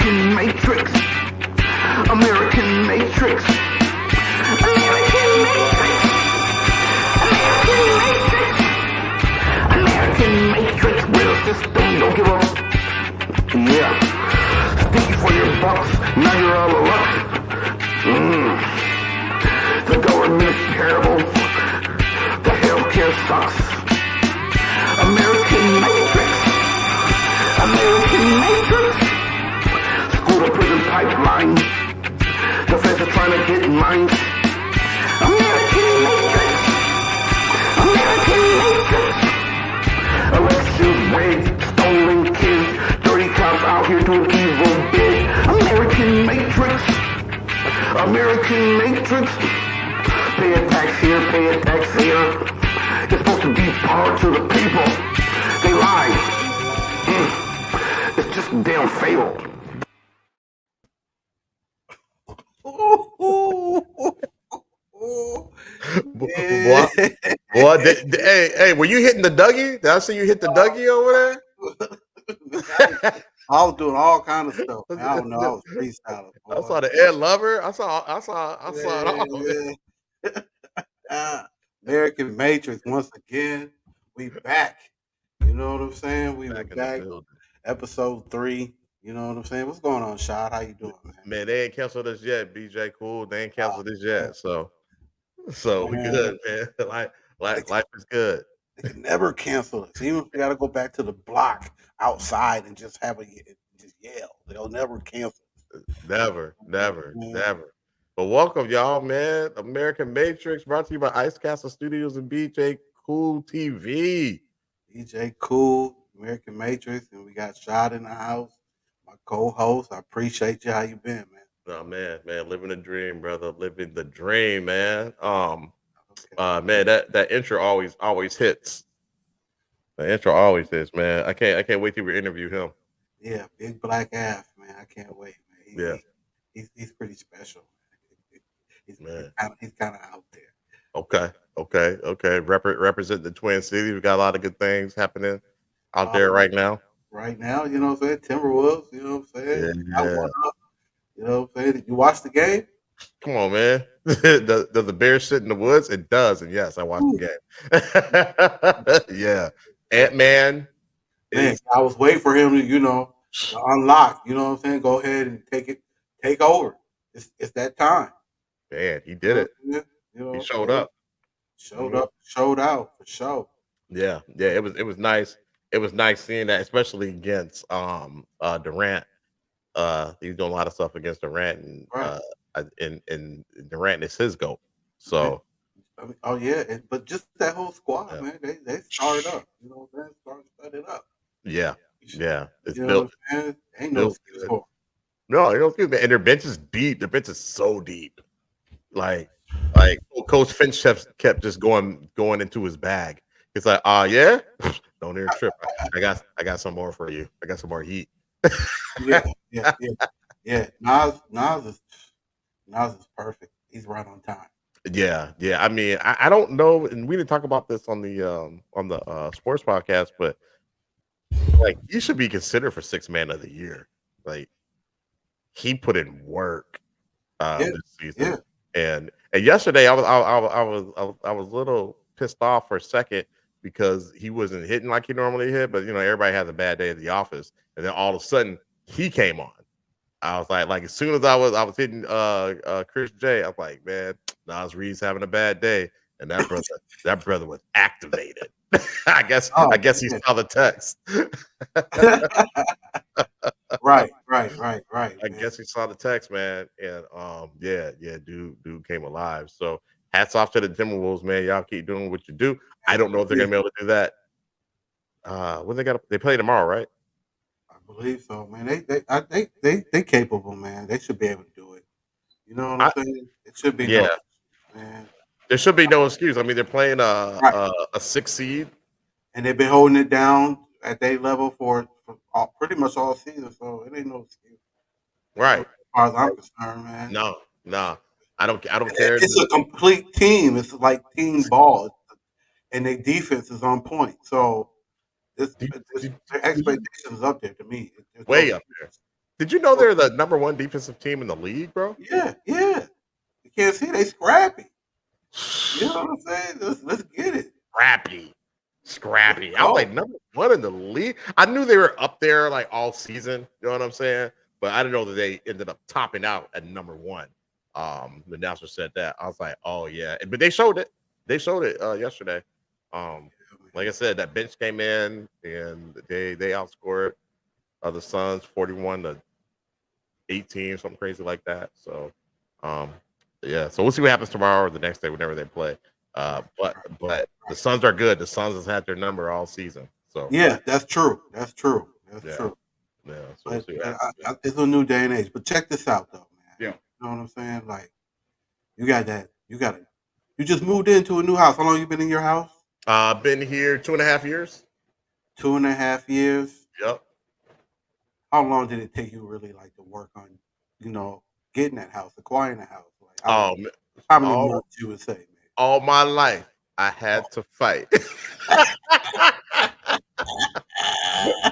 AmeriKan MatriX. AmeriKan MatriX. AmeriKan MatriX. AmeriKan MatriX. Real system, don't give up. Yeah. Sticky for your bucks, now you're out of luck. The government's terrible. The healthcare sucks. AmeriKan MatriX. AmeriKan MatriX. School to prison pipeline. The feds are trying to get mine. AmeriKan MatriX. AmeriKan MatriX. Elections rigged, stolen kids, dirty cops out here doing evil big. AmeriKan MatriX. AmeriKan MatriX. Pay a tax here, pay a tax here. It's supposed to be power to the people. They lie. It's just damn fatal. Boy, hey, were you hitting the Dougie? Did I see you hit the Dougie over there? I was doing all kind of stuff. Man. I don't know. I was freestyling. I saw the Ed Lover. I saw it all. AmeriKan MatriX once again. We back. You know what I'm saying? We back. Episode 3. You know what I'm saying? What's going on, Shad? How you doing, man? Man, they ain't canceled us yet. BJ, cool. They ain't canceled us yet. So we good, man. Life is good. They can never cancel us. Even if we got to go back to the block outside and just have just yell, they'll never cancel us. Never. But welcome, y'all, man. AmeriKan MatriX brought to you by Ice Castle Studios and BJ Cool TV. BJ Cool, AmeriKan MatriX, and we got Shad in the house. My co-host. I appreciate you. How you been, man? Oh man, living the dream, brother. Living the dream, man. Man, that intro always hits. The intro always hits, man. I can't wait till we interview him. Yeah, Big Black Ass, man. I can't wait, man. He's pretty special. He's kind of out there. Okay. Represent the Twin Cities. We got a lot of good things happening out there right now. Right now, you know what I'm saying? Timberwolves, you know what I'm saying? Yeah. You know what I'm saying? Did you watch the game? Come on, man. Does the Bears sit in the woods? It does. And yes, I watched the game. Yeah. Ant-Man. Man, I was waiting for him to, to unlock. You know what I'm saying? Go ahead and take over. It's that time. Man, he did it. He showed up. Showed out for sure. Yeah. It was nice. It was nice seeing that, especially against Durant. He's doing a lot of stuff against Durant, and Durant is his GOAT. So, but just that whole squad, man, they started up. You know what I'm saying? Started up. Yeah. It's built. Ain't no excuse for. No, ain't no excuse. And their bench is deep. Their bench is so deep. Like Coach Finch kept just going into his bag. It's like, yeah. Don't even trip. I got some more for you. I got some more heat. Yeah. Nas is perfect. He's right on time. Yeah. I mean, I don't know, and we didn't talk about this on the sports podcast, but like he should be considered for 6th man of the year. Like he put in work this season. And yesterday I was a little pissed off for a second because he wasn't hitting like he normally hit, but everybody has a bad day at the office, and then all of a sudden he came on. I was like as soon as I was hitting Chris J, I was like, man, Nas Reed's having a bad day, and that brother was activated. I guess he saw the text. Right. I guess he saw the text, man, and dude came alive. So hats off to the Timberwolves, man. Y'all keep doing what you do. I don't know if they're gonna be able to do that. When they play tomorrow, right? I believe so, man. They capable, man. They should be able to do it. You know what I'm saying? It should be man. There should be no excuse. I mean, they're playing a 6 seed, and they've been holding it down at their level for pretty much all season. So it ain't no excuse. Right. As far as I'm concerned, man. No. I don't care. It's a complete team. It's like team ball, and their defense is on point. So their expectations up there to me. Way up there. Did you know they're the #1 defensive team in the league, bro? Yeah. You can't see they scrappy. You know what I'm saying? Let's get it. Scrappy. I was like #1 in the league. I knew they were up there like all season. You know what I'm saying? But I didn't know that they ended up topping out at #1. The announcer said that. I was like, oh yeah. But they showed it. They showed it yesterday. Like I said, that bench came in and they outscored the Suns 41-18, something crazy like that. So yeah, so we'll see what happens tomorrow or the next day, whenever they play. But the Suns are good. The Suns has had their number all season. So yeah, that's true. That's true. Yeah, so we'll see what happens. It's a new day and age. But check this out, though, man. Yeah. You know what I'm saying? Like, you got that. You just moved into a new house. How long you been in your house? Been here 2.5 years. 2.5 years. Yep. How long did it take you really like to work on, getting that house, acquiring the house? Like, how many months you would say, man? All my life, I had to fight.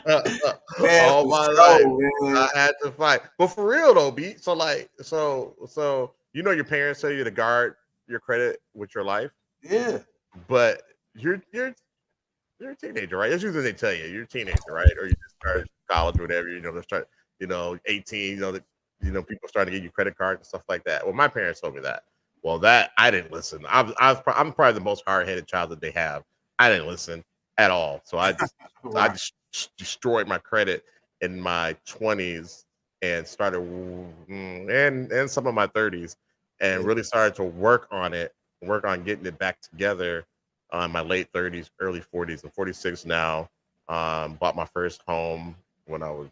All my life, I had to fight. But for real though, B. So your parents tell you to guard your credit with your life. Yeah. But you're a teenager, right? That's usually what they tell you. You're a teenager, right? Or you just started college or whatever. They start, 18. People starting to give you credit cards and stuff like that. Well, my parents told me that. Well, that I didn't listen. I'm probably the most hard-headed child that they have. I didn't listen at all. So I just I just destroyed my credit in my 20s and started and some of my 30s and really started to work on getting it back together in my late 30s, early 40s. I'm 46 now. Bought my first home when I was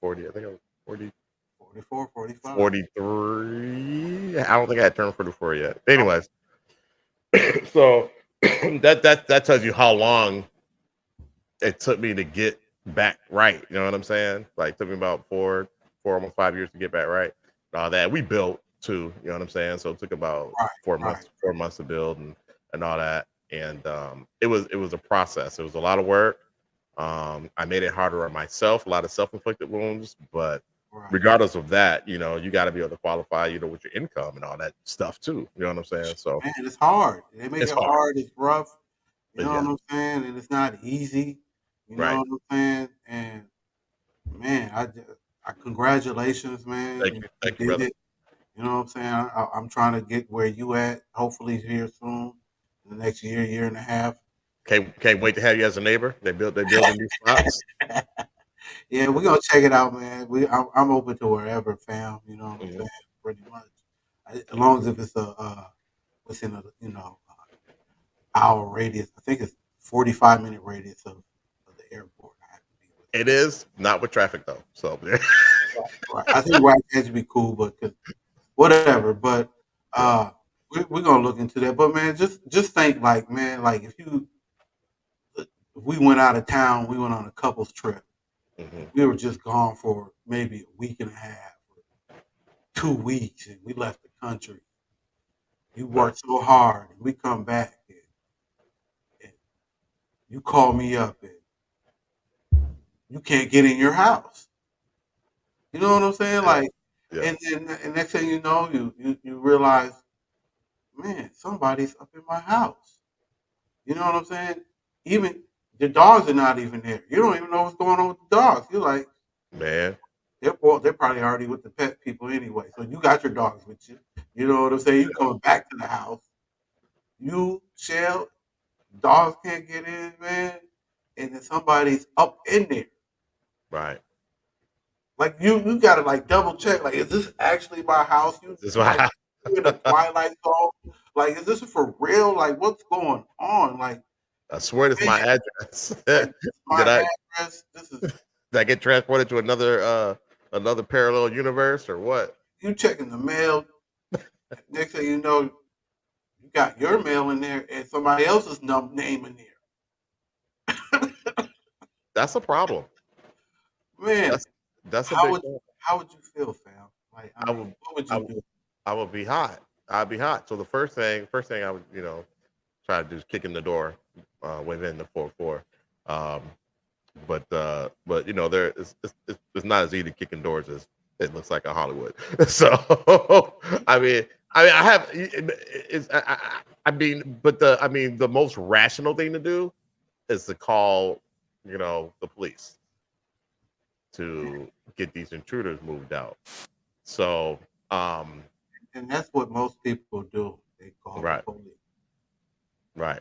40. I think I was 40. 44, 45. 43. I don't think I had turned 44 yet. Anyways, so that tells you how long it took me to get back right. You know what I'm saying? Like, it took me about four, almost 5 years to get back right. And all that we built too. You know what I'm saying? So it took about 4 months to build and all that. And it was a process. It was a lot of work. I made it harder on myself. A lot of self-inflicted wounds, but regardless of that, you got to be able to qualify, with your income and all that stuff too. You know what I'm saying? So, man, it's hard. They make it hard. It's rough. You know what I'm saying? And it's not easy. You know what I'm saying? And man, I congratulations, man. Thank you, brother. You know what I'm saying? I'm trying to get where you at. Hopefully here soon, in the next year and a half. Can't wait to have you as a neighbor. They're building these spots. Yeah, we're gonna check it out, man. I'm open to wherever, fam. You know what I'm saying? Pretty much, as long as if it's within a hour radius. I think it's 45-minute radius of the airport. It is not with traffic though. So right. I think White Edge would be cool, but whatever. But we're gonna look into that. But man, just think like, man, like if we went out of town, we went on a couple's trip. We were just gone for maybe a week and a half, 2 weeks, and we left the country. You worked so hard, and we come back, and you call me up, and you can't get in your house. You know what I'm saying? Like, and next thing you know, you realize, man, somebody's up in my house. You know what I'm saying? Even the dogs are not even there. You don't even know what's going on with the dogs. You're like, man, they're probably already with the pet people anyway. So you got your dogs with you. You know what I'm saying? You coming back to the house. You, Shell, dogs can't get in, man. And then somebody's up in there. Right. Like you gotta like double check. Like, is this actually my house? You in a Twilight Zone? Like, is this for real? Like, what's going on? Like, I swear this is my address. Like, address. Did I get transported to another parallel universe or what? You checking the mail. Next thing you know, you got your mail in there and somebody else's name in there. That's a problem. Man, that's a big problem. How would you feel, fam? Like, what would you do? I would be hot. I'd be hot. So the first thing I would, try to do is kick in the door within the 4-4. but you know, it's not as easy kicking doors as it looks like in Hollywood. So I have it's I mean, but the most rational thing to do is to call, you know, the police to get these intruders moved out. So And that's what most people do. They call the right, police. right,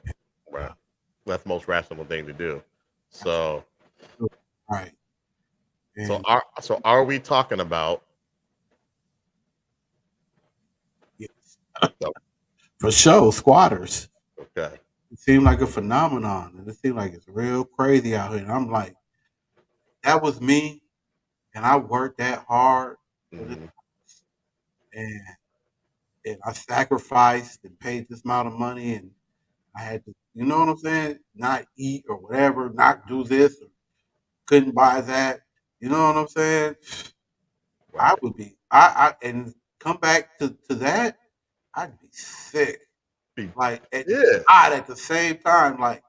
right. Uh, That's the most rational thing to do. that's So right. so And are we talking about yes, oh, for sure, squatters. okay. It seemed like a phenomenon, and it seemed like it's real crazy out here. And I'm like, that was me, and I worked that hard for this, Mhm. and I sacrificed and paid this amount of money, and I had to, you know what I'm saying, not eat or whatever, not do this, or couldn't buy that. You know what I'm saying? I Right. would be, and come back to that, I'd be sick, Be like, and yeah, hot at the same time. Like,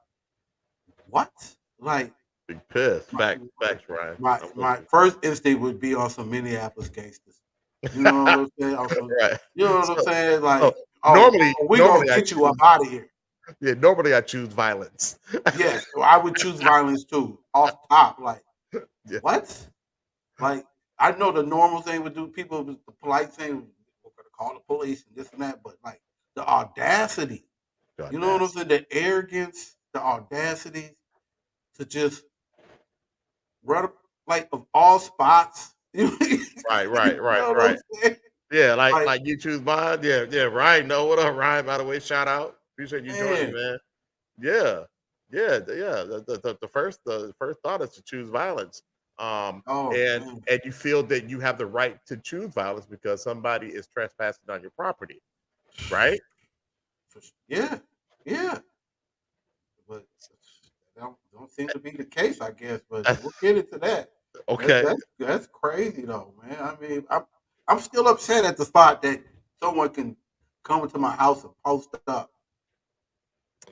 what? Like, be pissed. my Facts, Ryan. my I'm with my first instinct would be on some Minneapolis gangsters. you. You know what I'm saying? On some, Right. you know what I'm So, saying? so Like, oh, normally, we gonna I get you up choose out of here. normally I choose violence. Yes, so I would choose violence too, off top. Like, Yeah. what? Like, I know the normal thing would do. People, the polite thing, we're gonna call the police and this and that. But like the audacity, God, you know what I'm that's saying? The arrogance, the audacity to just run like of all spots. You know what I'm right. saying? Yeah, Like, like you choose mine. Yeah. Ryan, no, what up, Ryan? By the way, shout out. Appreciate you joining, man, man. Yeah, yeah. The first thought is to choose violence. oh man, And you feel that you have the right to choose violence because somebody is trespassing on your property, right? yeah, yeah. But that don't seem to be the case, I guess. But we'll get into that. Okay, That's crazy though, man. I mean, I'm still upset at the thought that someone can come into my house and post up.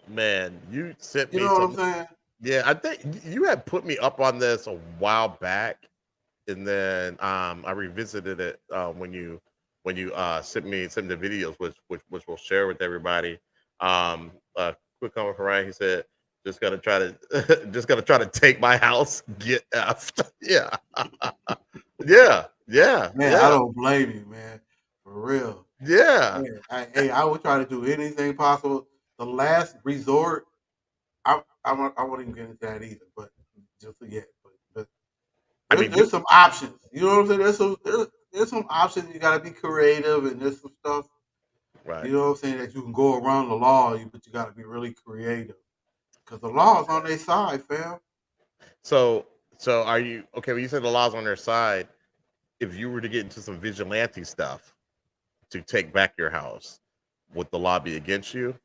man, you sent You me know what some. I'm saying? Yeah, I think you had put me up on this a while back, and then I revisited it when you sent me the videos, which we'll share with everybody. Quick comment from Ryan. He said, "Just gonna try to just gonna try to take my house. Get effed." Yeah, Man, I don't blame you, man. For real. yeah. Man, I would try to do anything possible. The last resort, I won't even get into that either. But just forget. But I mean, there's some options. You know what I'm saying? There's some options. You got to be creative, and there's some stuff. right. You know what I'm saying, that you can go around the law, but you got to be really creative because the law is on their side, fam. So, are you okay? When you said the law's on their side, if you were to get into some vigilante stuff to take back your house, would the law be against you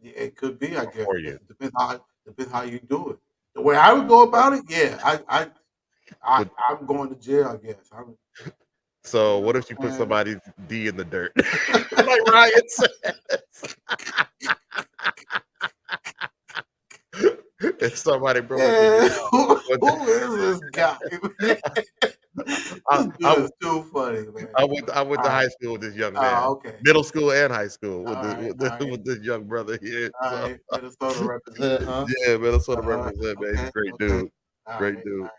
Yeah, it could be, I or guess. for It you? depends how you do it. The way I would go about it, yeah, Would I'm going to jail, I guess. I'm, so? you know What if you what put I'm somebody's D in the dirt, like Ryan says? If somebody broke into your saying? house, Man, what who is this guy, man? I, This I, dude is too funny, man. I went All to right. high school with this young man, Oh, okay. middle school and high school with All the right. All right. with this young brother here. All So right. Minnesota represent, huh? yeah, Minnesota represent, man. He's a Okay. great Okay. dude, All great right. dude. All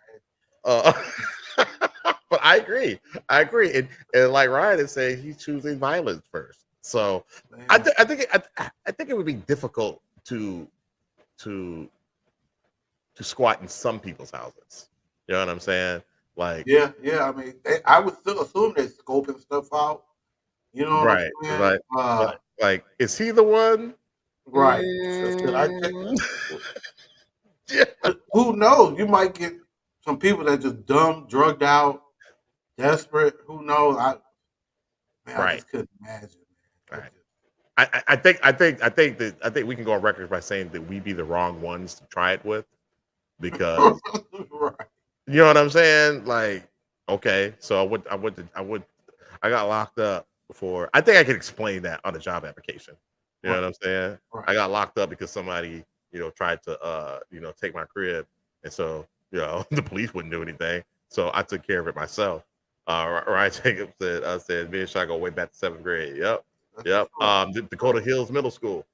Uh, but I agree, and like Ryan is saying, he's choosing violence first. So right. Man. I think it would be difficult to to squat in some people's houses. You know what I'm saying? Like, Yeah. Yeah. I mean, I would still assume they're scoping stuff out. You know what I'm right, saying? like, is he the one? Right. Should I check? Mm, yeah, Who knows? You might get some people that just dumb, drugged out, desperate. Who knows? I right, just couldn't imagine, man. right. I think we can go on record by saying that we be the wrong ones to try it with because Right. you know what I'm saying. Like, okay, so I got locked up before. I think I could explain that on a job application. You know Right. what I'm saying? Right. I got locked up because somebody, tried to, take my crib, and so You know, the police wouldn't do anything, so I took care of it myself. Ryan Jacobs said me and Sean go way back to 7th grade. Yep, yep. Dakota Hills Middle School.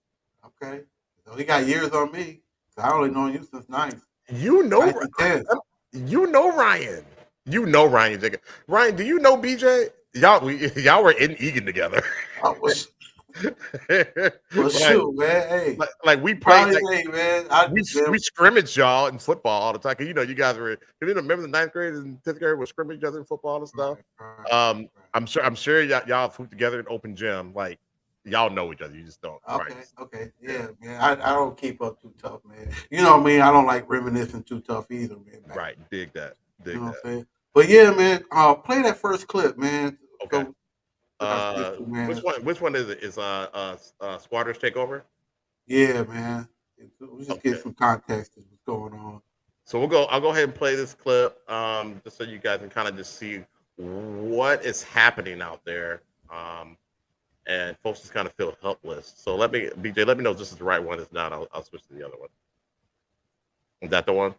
Okay, so he got years on me. So I only known you since 9th. You know, 9th and 10th. you know Ryan. You know Ryan Jacobs. Ryan, do you know BJ? Y'all were in Egan together. Oh, well, Like, shoot, man. Hey, like we played. probably, Like, hey, man. we scrimmage y'all in football all the time. 'Cause you know you guys were. You remember the 9th grade and 10th grade were scrimmage each other in football and stuff. Right. I'm sure y'all flew together in open gym. Like y'all know each other. You just don't. Okay, Right. okay, yeah, man. I don't keep up too tough, man. You know me. I don't like reminiscing too tough either, man. Right. Dig that. Dig You know that. what I'm saying? But yeah, man. Play that first clip, man. Okay. So, man. Which one is it? Is Squatters Takeover? Yeah, man. We just Okay. get some context to what's going on. So I'll go ahead and play this clip, just so you guys can kind of just see what is happening out there, and folks just kind of feel helpless. So BJ, let me know if this is the right one. If not, I'll switch to the other one. Is that the one?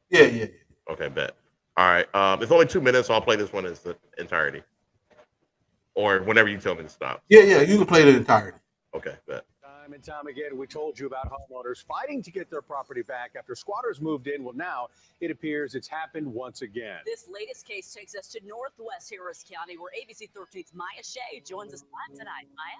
Yeah. Okay, bet. All right. It's only 2 minutes, so I'll play this one as the entirety, or whenever you tell me to stop. Yeah. You can play the entirety. Okay, bet. Time and time again, we told you about homeowners fighting to get their property back after squatters moved in. Well, now it appears it's happened once again. This latest case takes us to Northwest Harris County, where ABC 13's Maya Shea joins us live tonight. Maya?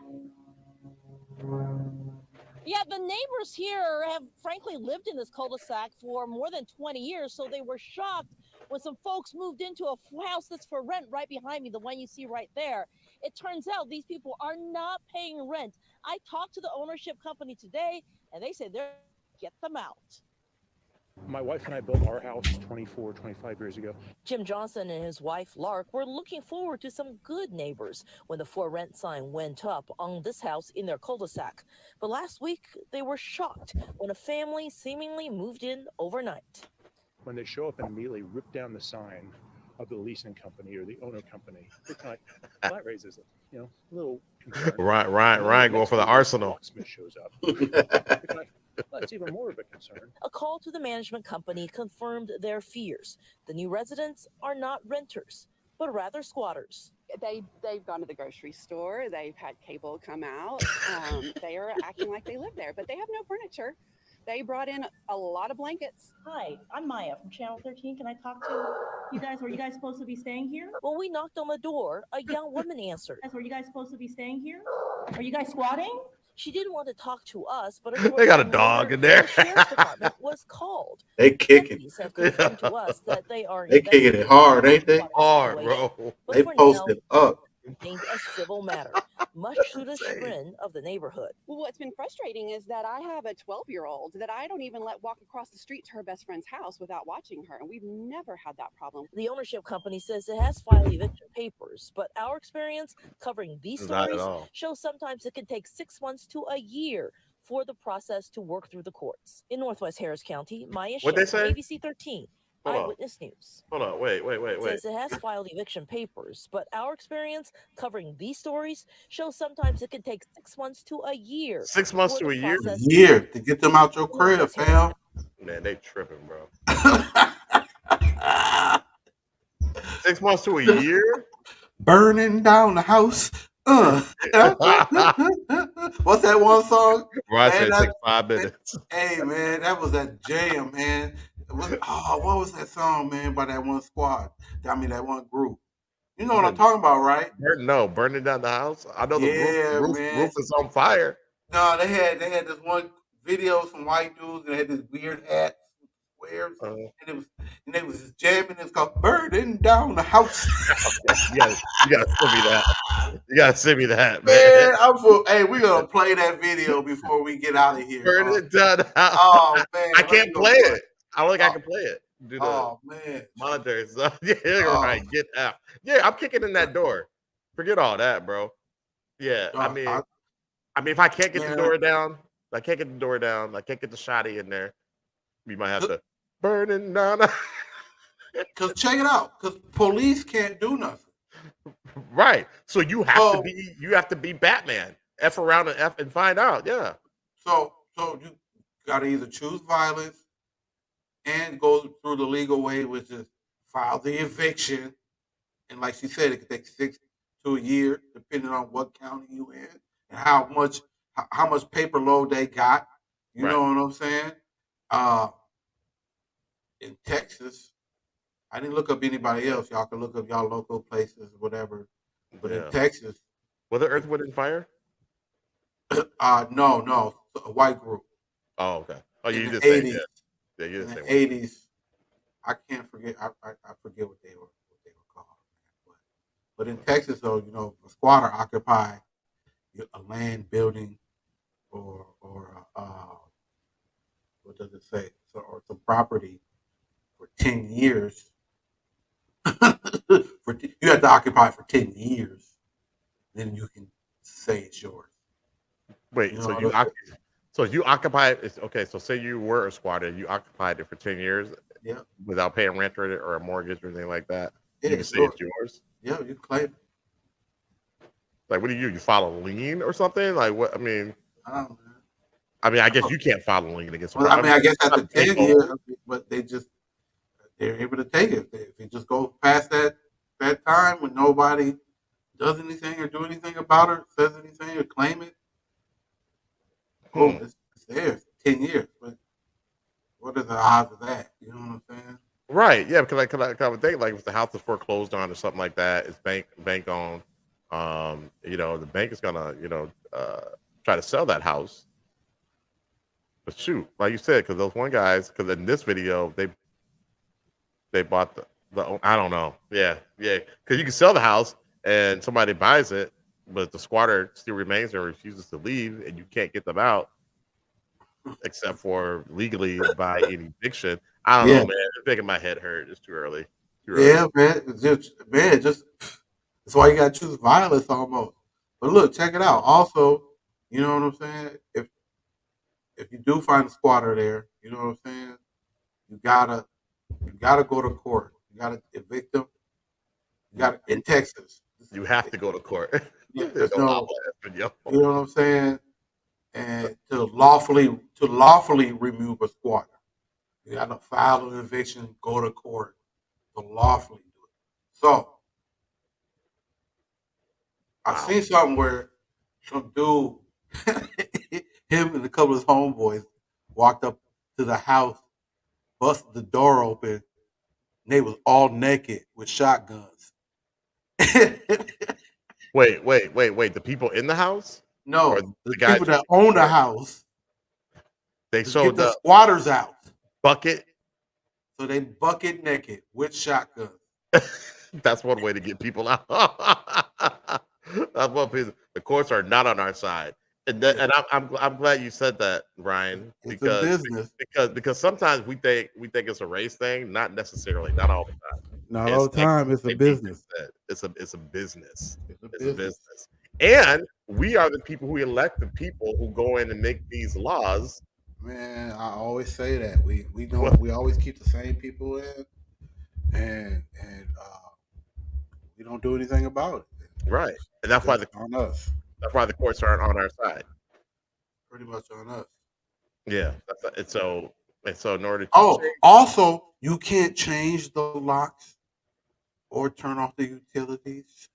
Yeah, the neighbors here have frankly lived in this cul-de-sac for more than 20 years, so they were shocked when some folks moved into a house that's for rent right behind me, the one you see right there. It turns out these people are not paying rent. I talked to the ownership company today, and they said they're get them out. My wife and I built our house 24, 25 years ago. Jim Johnson and his wife, Lark, were looking forward to some good neighbors when the for rent sign went up on this house in their cul-de-sac. But last week, they were shocked when a family seemingly moved in overnight. When they show up and immediately rip down the sign of the leasing company or the owner company, it kind of that raises a little concern. Right. Going for the arsenal. Smith shows up. That's even more of a concern. A call to the management company confirmed their fears. The new residents are not renters, but rather squatters. They've gone to the grocery store. They've had cable come out. They are acting like they live there, but they have no furniture. They brought in a lot of blankets. Hi, I'm Maya from Channel 13. Can I talk to you guys? Were you guys supposed to be staying here? When we knocked on the door, a young woman answered. Were you guys supposed to be staying here? Are you guys squatting? She didn't want to talk to us, but they got a dog in there. The sheriff's department was called. They kicking. Police have confirmed to us that they are They kicking it hard, ain't they? Hard, bro. But They for posted now, up. Remained a civil matter, much to the chagrin of the neighborhood. Well, what's been frustrating is that I have a 12-year-old that I don't even let walk across the street to her best friend's house without watching her, and we've never had that problem. The ownership company says it has filed eviction papers, but our experience covering these stories shows sometimes it can take 6 months to a year for the process to work through the courts. In Northwest Harris County, Maya Shea, ABC 13. Eyewitness News. Hold on, wait. Says it has filed eviction papers, but our experience covering these stories shows sometimes it can take 6 months to a year. 6 months to a year? Year to get them out your crib, fam. Man, they tripping, bro. 6 months to a year? Burning down the house. What's that one song? Right, it takes 5 minutes. Hey, man, that was that jam, man. What was that song, man, by that one squad? I mean, that one group. You know what I'm talking about, right? Burning down the house. I know the roof is on fire. No, they had this one video, some white dudes, and they had this weird hat, squares, and they was just jamming. It's called "Burning Down the House." you gotta send me that. You gotta send me that, man. Hey, we're gonna play that video before we get out of here. Burning down the house. Oh man, I can't play it. I don't think I can play it. Man, monetary stuff. Right. Get out. Yeah, I'm kicking in that door. Forget all that, bro. Yeah, I mean, if I can't get the door down, I can't get the shotty in there. We might have to burning down. Cause check it out. Cause police can't do nothing. Right. So you have to be Batman. F around and find out. Yeah. So you gotta either choose violence and go through the legal way, which is file the eviction. And like she said, it could take 6 to a year, depending on what county you in and how much paper load they got. You know what I'm saying? In Texas, I didn't look up anybody else. Y'all can look up y'all local places, whatever. But in Texas, was it Earth, Wind, and Fire? no, a white group. Oh, okay. Oh, In you the just say 80s. yeah, you In just the say 80s, I can't forget. I forget what they were called. But in Texas, though, a squatter occupy a land, building, or what does it say? Or some property for 10 years. You have to occupy it for 10 years, then you can say it's yours. Wait, so you occupy it? Okay, so say you were a squatter, you occupied it for 10 years, without paying rent or a mortgage or anything like that. Yeah, you can say it's yours. Yeah, you claim it. Like, what do? You file a lien or something? Like, what? I mean, I don't know. I guess you can't file a lien against. Well, I guess after 10 years, but they're able to take it. If you just go past that time when nobody does anything or do anything about it, says anything or claim it, it's theirs. 10 years. But what are the odds of that? You know what I'm saying? Right. Yeah. Because I would think, like, if the house is foreclosed on or something like that, it's bank owned. The bank is gonna try to sell that house. But shoot, like you said, because those one guys, because in this video they bought the I don't know. Yeah. Because you can sell the house and somebody buys it, but the squatter still remains and refuses to leave, and you can't get them out except for legally by an eviction. I don't know, man. It's making my head hurt. It's too early. Yeah, man. Just that's why you gotta choose violence almost. But look, check it out. Also, you know what I'm saying? If you do find a squatter there, you know what I'm saying? You gotta go to court. You gotta evict them. You gotta in Texas. You have to go to court. Yeah, There's no, no you know what I'm saying? And to lawfully remove a squatter. You gotta file an eviction, go to court to lawfully do it. So I seen something where some dude, him and a couple of his homeboys walked up to the house, busted the door open, and they was all naked with shotguns. Wait. The people in the house? No, or the people that own the house. They sold the squatters out. Bucket. So they bucket naked with shotguns. That's one way to get people out. That's one piece. The courts are not on our side, and I'm glad you said that, Ryan, because sometimes we think it's a race thing, not necessarily, not all the time. Not all the time. It's a business. It's a business. It's a business. And we are the people who elect the people who go in and make these laws. Man, I always say that we always keep the same people in, and we don't do anything about it. Right, and that's why on us. That's why the courts aren't on our side. Pretty much on us. Yeah, and so in order to also you can't change the locks or turn off the utilities.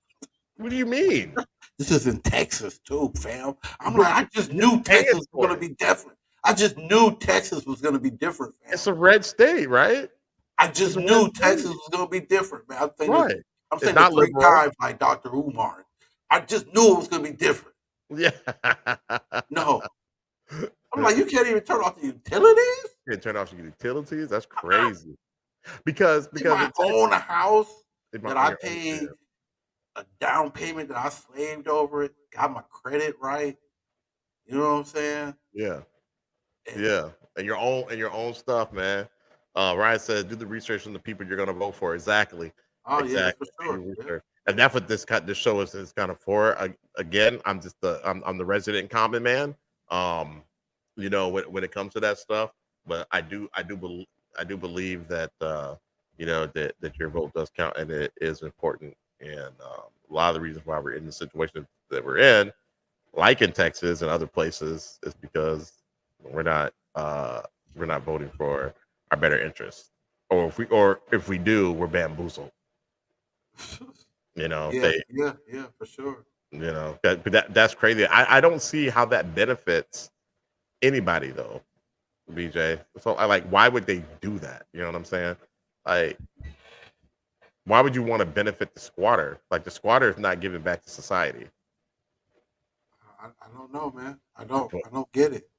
What do you mean? This is in Texas too, fam. I'm like, I just knew Texas was going to be different. I just knew Texas was going to be different, fam. It's a red state, right? I just knew Texas was going to be different, man. I'm saying it 3 times like Dr. Umar. I just knew it was going to be different. Yeah. No. I'm like, you can't even turn off the utilities? You can't turn off your utilities? That's crazy. Because I own a house that I paid a down payment that I slaved over it, got my credit right. You know what I'm saying? Yeah. And your own stuff, man. Ryan says, do the research on the people you're gonna vote for. Exactly. Oh, exactly. Yeah, for sure. Yeah. And that's what this show is kind of for. Again, I'm the resident common man. When it comes to that stuff, but I do believe that that your vote does count and it is important. And a lot of the reasons why we're in the situation that we're in, like in Texas and other places, is because we're not voting for our better interests, or if we do, we're bamboozled. You know, Yeah, for sure. you know that's crazy. I don't see how that benefits anybody though, BJ. So I like, why would they do that? You know what I'm saying? Like, why would you want to benefit the squatter? Like, the squatter is not giving back to society. I don't know, man. I don't get it.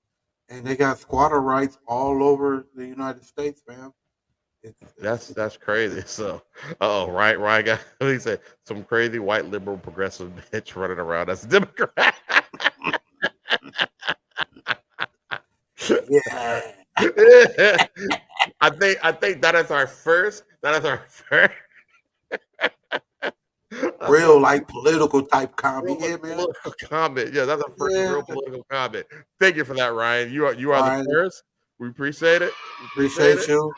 And they got squatter rights all over the United States, man. That's crazy. So, right, guy. He said some crazy white liberal progressive bitch running around as a Democrat. Yeah. I think that is our first. Real like political type comment. Real Yeah, man. political comment. Yeah, that's our first real political comment. Thank you for that, Ryan. You are Ryan, the first. We appreciate it. appreciate you.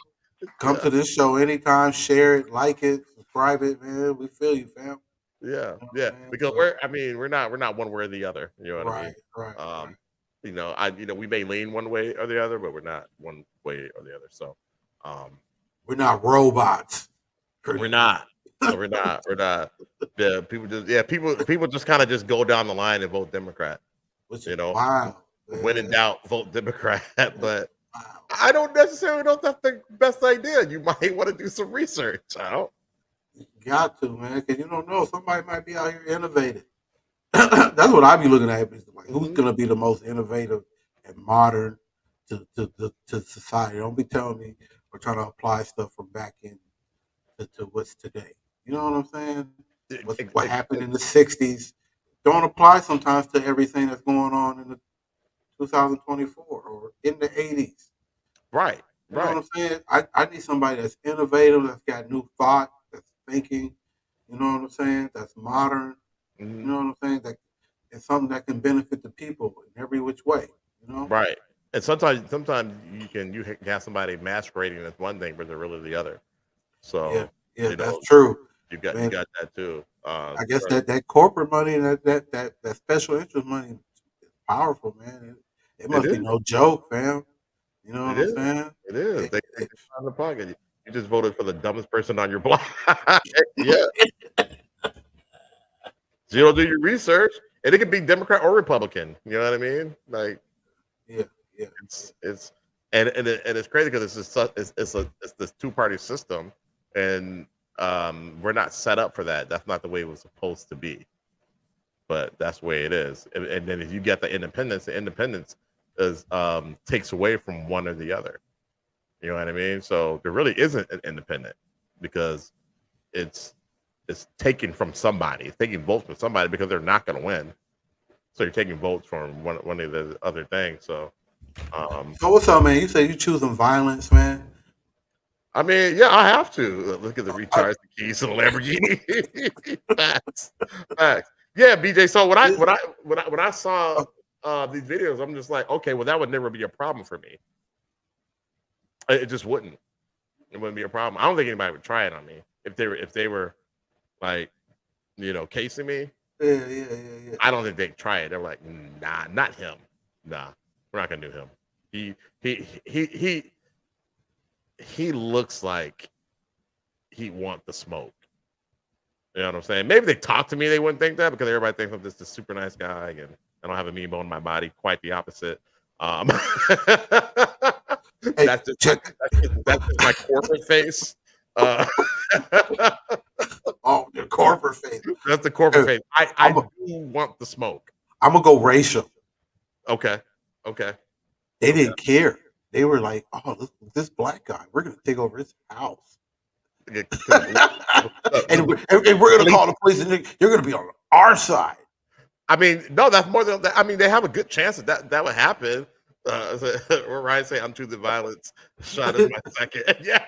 Come Yeah. to this show anytime. Share it, like it, subscribe it, man. We feel you, fam. Yeah, You know yeah. what I'm saying? Because So, we're not one way or the other. You know what I mean? right. You know, we may lean one way or the other, but we're not one way or the other. So, we're not robots. we're not. No, we're not. We're not. Yeah, people just kind of just go down the line and vote Democrat. Which You is know, wild. when in Man. doubt, vote Democrat. But Wow. I don't necessarily know if that's the best idea. You might want to do some research. I don't. You got to, man, because you don't know. Somebody might be out here innovative. That's what I be looking at. Is like, who's going to be the most innovative and modern to society? Don't be telling me we're trying to apply stuff from back in to what's today. You know what I'm saying? What happened in the 60s don't apply sometimes to everything that's going on in the 2024 or in the 80s. Right. You know what I'm saying? I need somebody that's innovative, that's got new thought, that's thinking. You know what I'm saying? That's modern. You know what I'm saying? That it's something that can benefit the people in every which way. You know? Right. And sometimes you can have somebody masquerading as one thing, but they're really the other. So yeah, that's true. You got that too. I guess that corporate money, that special interest money, is powerful, man. It must be no joke, fam. You know what I'm saying? It is. They on the pocket. You just voted for the dumbest person on your block. Yeah. So you don't do your research, and it could be Democrat or Republican. You know what I mean? Like, yeah. It's and it's crazy because it's this two-party system, and we're not set up for that. That's not the way it was supposed to be. But that's the way it is. And then if you get the independence is takes away from one or the other. You know what I mean? So there really isn't an independent because it's taken from somebody. It's taking votes from somebody because they're not going to win. So you're taking votes from one of the other things. So what's up, man? You say you choosing violence, man? I mean, yeah, I have to look at the recharge the keys to the Lamborghini. Facts. Yeah, BJ. So when I saw these videos, I'm just like, okay, well, that would never be a problem for me. It just wouldn't. It wouldn't be a problem. I don't think anybody would try it on me if they were like, you know, casing me. Yeah. I don't think they'd try it. They're like, nah, not him. Nah, we're not gonna do him. He looks like he want the smoke. You know what I'm saying? Maybe they talk to me, they wouldn't think that because everybody thinks I'm just a super nice guy and I don't have a mean bone in my body. Quite the opposite. Hey, that's just my corporate face. Oh, the corporate face. That's the corporate face. I do want the smoke. I'm gonna go racial. Okay. They didn't care. They were like, "Oh, this black guy, we're gonna take over his house, and we're gonna call the police, and you're gonna be on our side." I mean, no, that's more than that. I mean, they have a good chance that would happen. Or Ryan say, "I'm to the violence." Shot is my second. Yeah.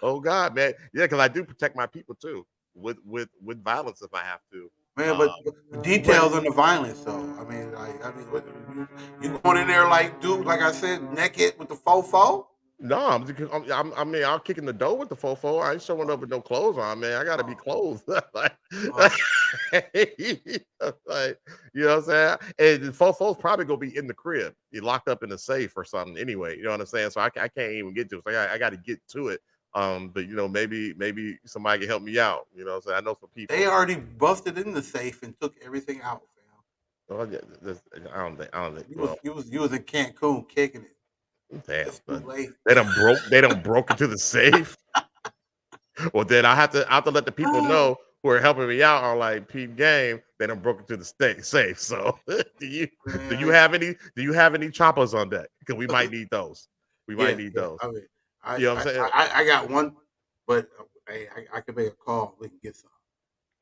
Oh God, man. Yeah, because I do protect my people too with violence if I have to. Man, but the details on the violence, though. I mean, you going in there like, dude, like I said, naked with the fofo? No, I mean, I'm kicking the door with the fofo. I ain't showing up with no clothes on, man. I gotta be clothed. like, Oh, like, you know what I'm saying? And the fofo's probably gonna be in the crib. You locked up in the safe or something anyway. You know what I'm saying? So I can't even get to it. So I got to get to it. But maybe somebody can help me out. You know what I'm saying? I know some people. they already busted in the safe and took everything out, fam. Well, yeah, I don't think. Well, You was in Cancun kicking it. damn, It's too late. they don't broke into the safe. Well, then I have to let the people know who are helping me out on like Peep Game. They done broke into the safe. So do you have any choppers on deck? Because we might need those. We might need those. I mean, You know what I'm saying? I got one, but hey, I can make a call. We can get some.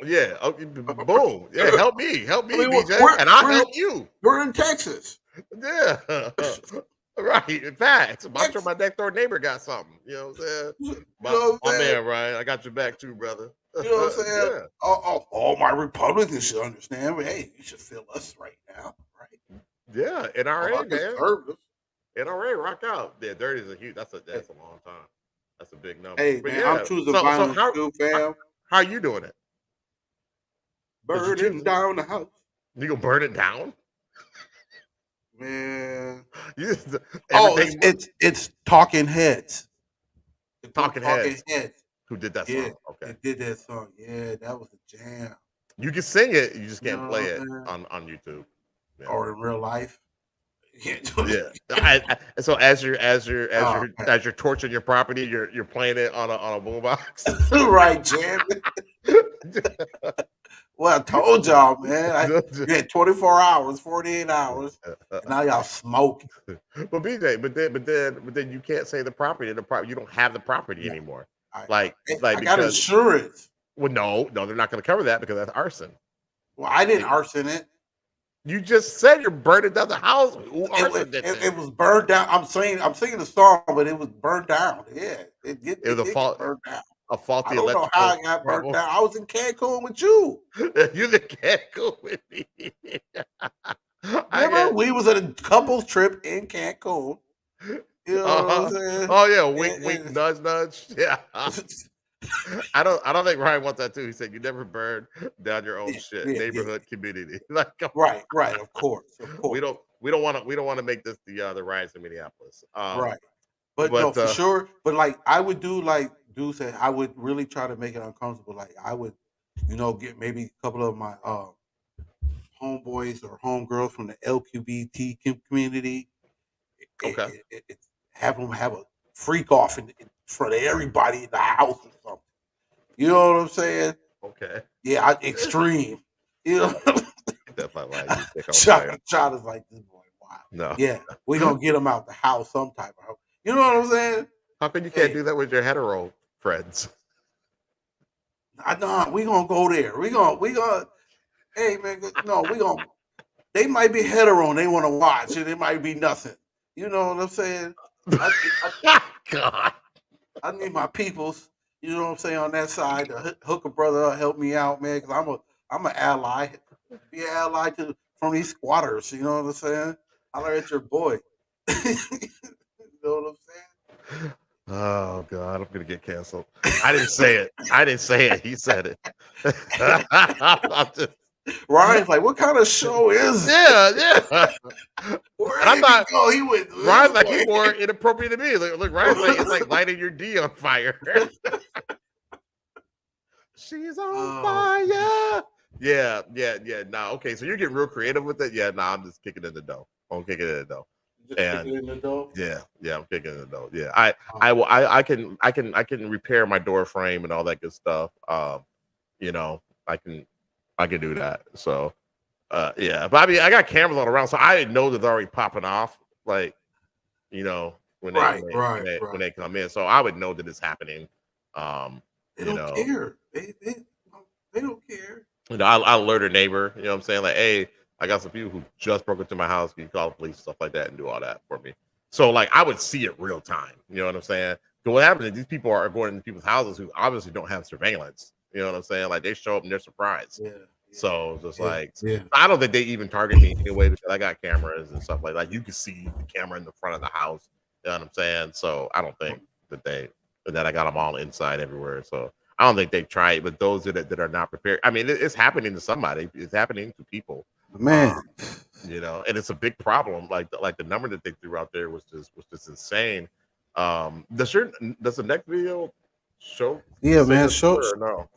Yeah. Okay, boom. Yeah. Help me, I mean, BJ, and I'll help you. We're in Texas. Yeah. Right. In fact, I'm sure my next door neighbor got something. You know what I'm saying? My man, Ryan, I got your back too, brother. You know what I'm saying? Yeah. All my Republicans should understand, but hey, you should feel us right now, right? Yeah, NRA, man. Conservatives. NRA, rock out. Yeah, 30 is a huge. That's a long time. That's a big number. Hey, But man, yeah. I'm choosing violence too, fam. How you doing it? Burning down the house. You gonna burn it down? Man. It's Talking Heads. Talking Heads. Who did that song? Okay. They did that song. Yeah, that was a jam. You can sing it, you just can't play it on YouTube. Yeah. Or in real life. Yeah. So as you're torching your property, you're playing it on a boombox. Right, jam. Well, I told y'all, man. You had 24 hours, 48 hours, and now y'all smoking. But BJ, but then you can't say the property. You don't have the property anymore. I got insurance. Well, no, they're not going to cover that because that's arson. Well, I didn't arson it. You just said you're burning down the house. It was burned down. I'm singing the song, but it was burned down. Yeah, it was a fault. Burned down. A faulty. I don't know how I got burned down. I was in Cancun with you. You in Cancun with me. Remember, we was at a couples trip in Cancun. You know what I'm saying? Oh yeah, wink, nudge, nudge. Yeah. I don't think Ryan wants that too. He said you never burn down your own shit. Neighborhood community. Like right, of course. We don't want to make this the riots in Minneapolis. Right. But no, for sure. But like I would do like Dude said, I would really try to make it uncomfortable. Like I would, get maybe a couple of my homeboys or homegirls from the LGBT community. Okay. Have them have a freak off in front of everybody in the house or something. You know what I'm saying? Okay. Yeah, extreme. You know. Definitely Child is like this boy. Wow. No. Yeah, we gonna get them out the house some type of. You know what I'm saying? How come you can't do that with your hetero friends? I know we gonna go there. We gonna. Hey man, no, we gonna. They might be hetero and they want to watch, and it might be nothing. You know what I'm saying? God. I need my peoples. You know what I'm saying on that side to hook a brother up, help me out, man. Because I'm an ally. Be an ally from these squatters. You know what I'm saying? Holler at your boy. You know what I'm saying? Oh God, I'm gonna get canceled. I didn't say it. He said it. I'm just... Ryan's like, what kind of show is it? Yeah. I'm not. He went. Ryan's like, he's more inappropriate to me. Look, Ryan's like, it's like lighting your D on fire. She's on fire. Yeah. Nah, okay. So you're getting real creative with it. Yeah, nah, I'm just kicking in the dough. I'm kicking in the dough. Yeah, I'm kicking in the dough. Yeah, I can repair my door frame and all that good stuff. I can do that. So, yeah. But I mean, I got cameras all around, so I didn't know that they're already popping off. Like, when they come in, so I would know that it's happening. They don't care. They don't care. I alert a neighbor. You know what I'm saying? Like, hey, I got some people who just broke into my house. Can you call the police, stuff like that, and do all that for me? So, like, I would see it real time. You know what I'm saying? So what happens is these people are going into people's houses who obviously don't have surveillance. You know what I'm saying? Like, they show up and they're surprised. Yeah. So just I don't think they even target me anyway because I got cameras and stuff like that. You can see the camera in the front of the house. You know what I'm saying? So I don't think that I got them all inside everywhere. So I don't think they try it, but those that are not prepared. I mean, it's happening to somebody. It's happening to people. Man, you know, and it's a big problem. Like the number that they threw out there was just insane. Does the next video show? Yeah, man. Show or no?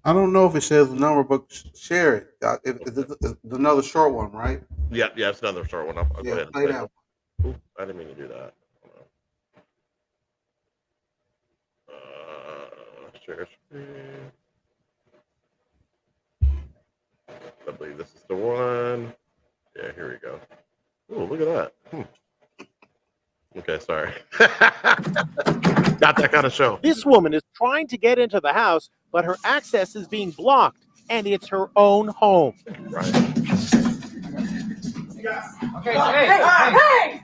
I don't know if it says the number, but share it. It's another short one, right? Yeah, it's another short one. I'll go ahead and play that one. Ooh, I didn't mean to do that. Share screen. I believe this is the one. Yeah, here we go. Oh, look at that. Okay, sorry. Not that kind of show. This woman is trying to get into the house, but her access is being blocked, and it's her own home. Right. Okay, hey!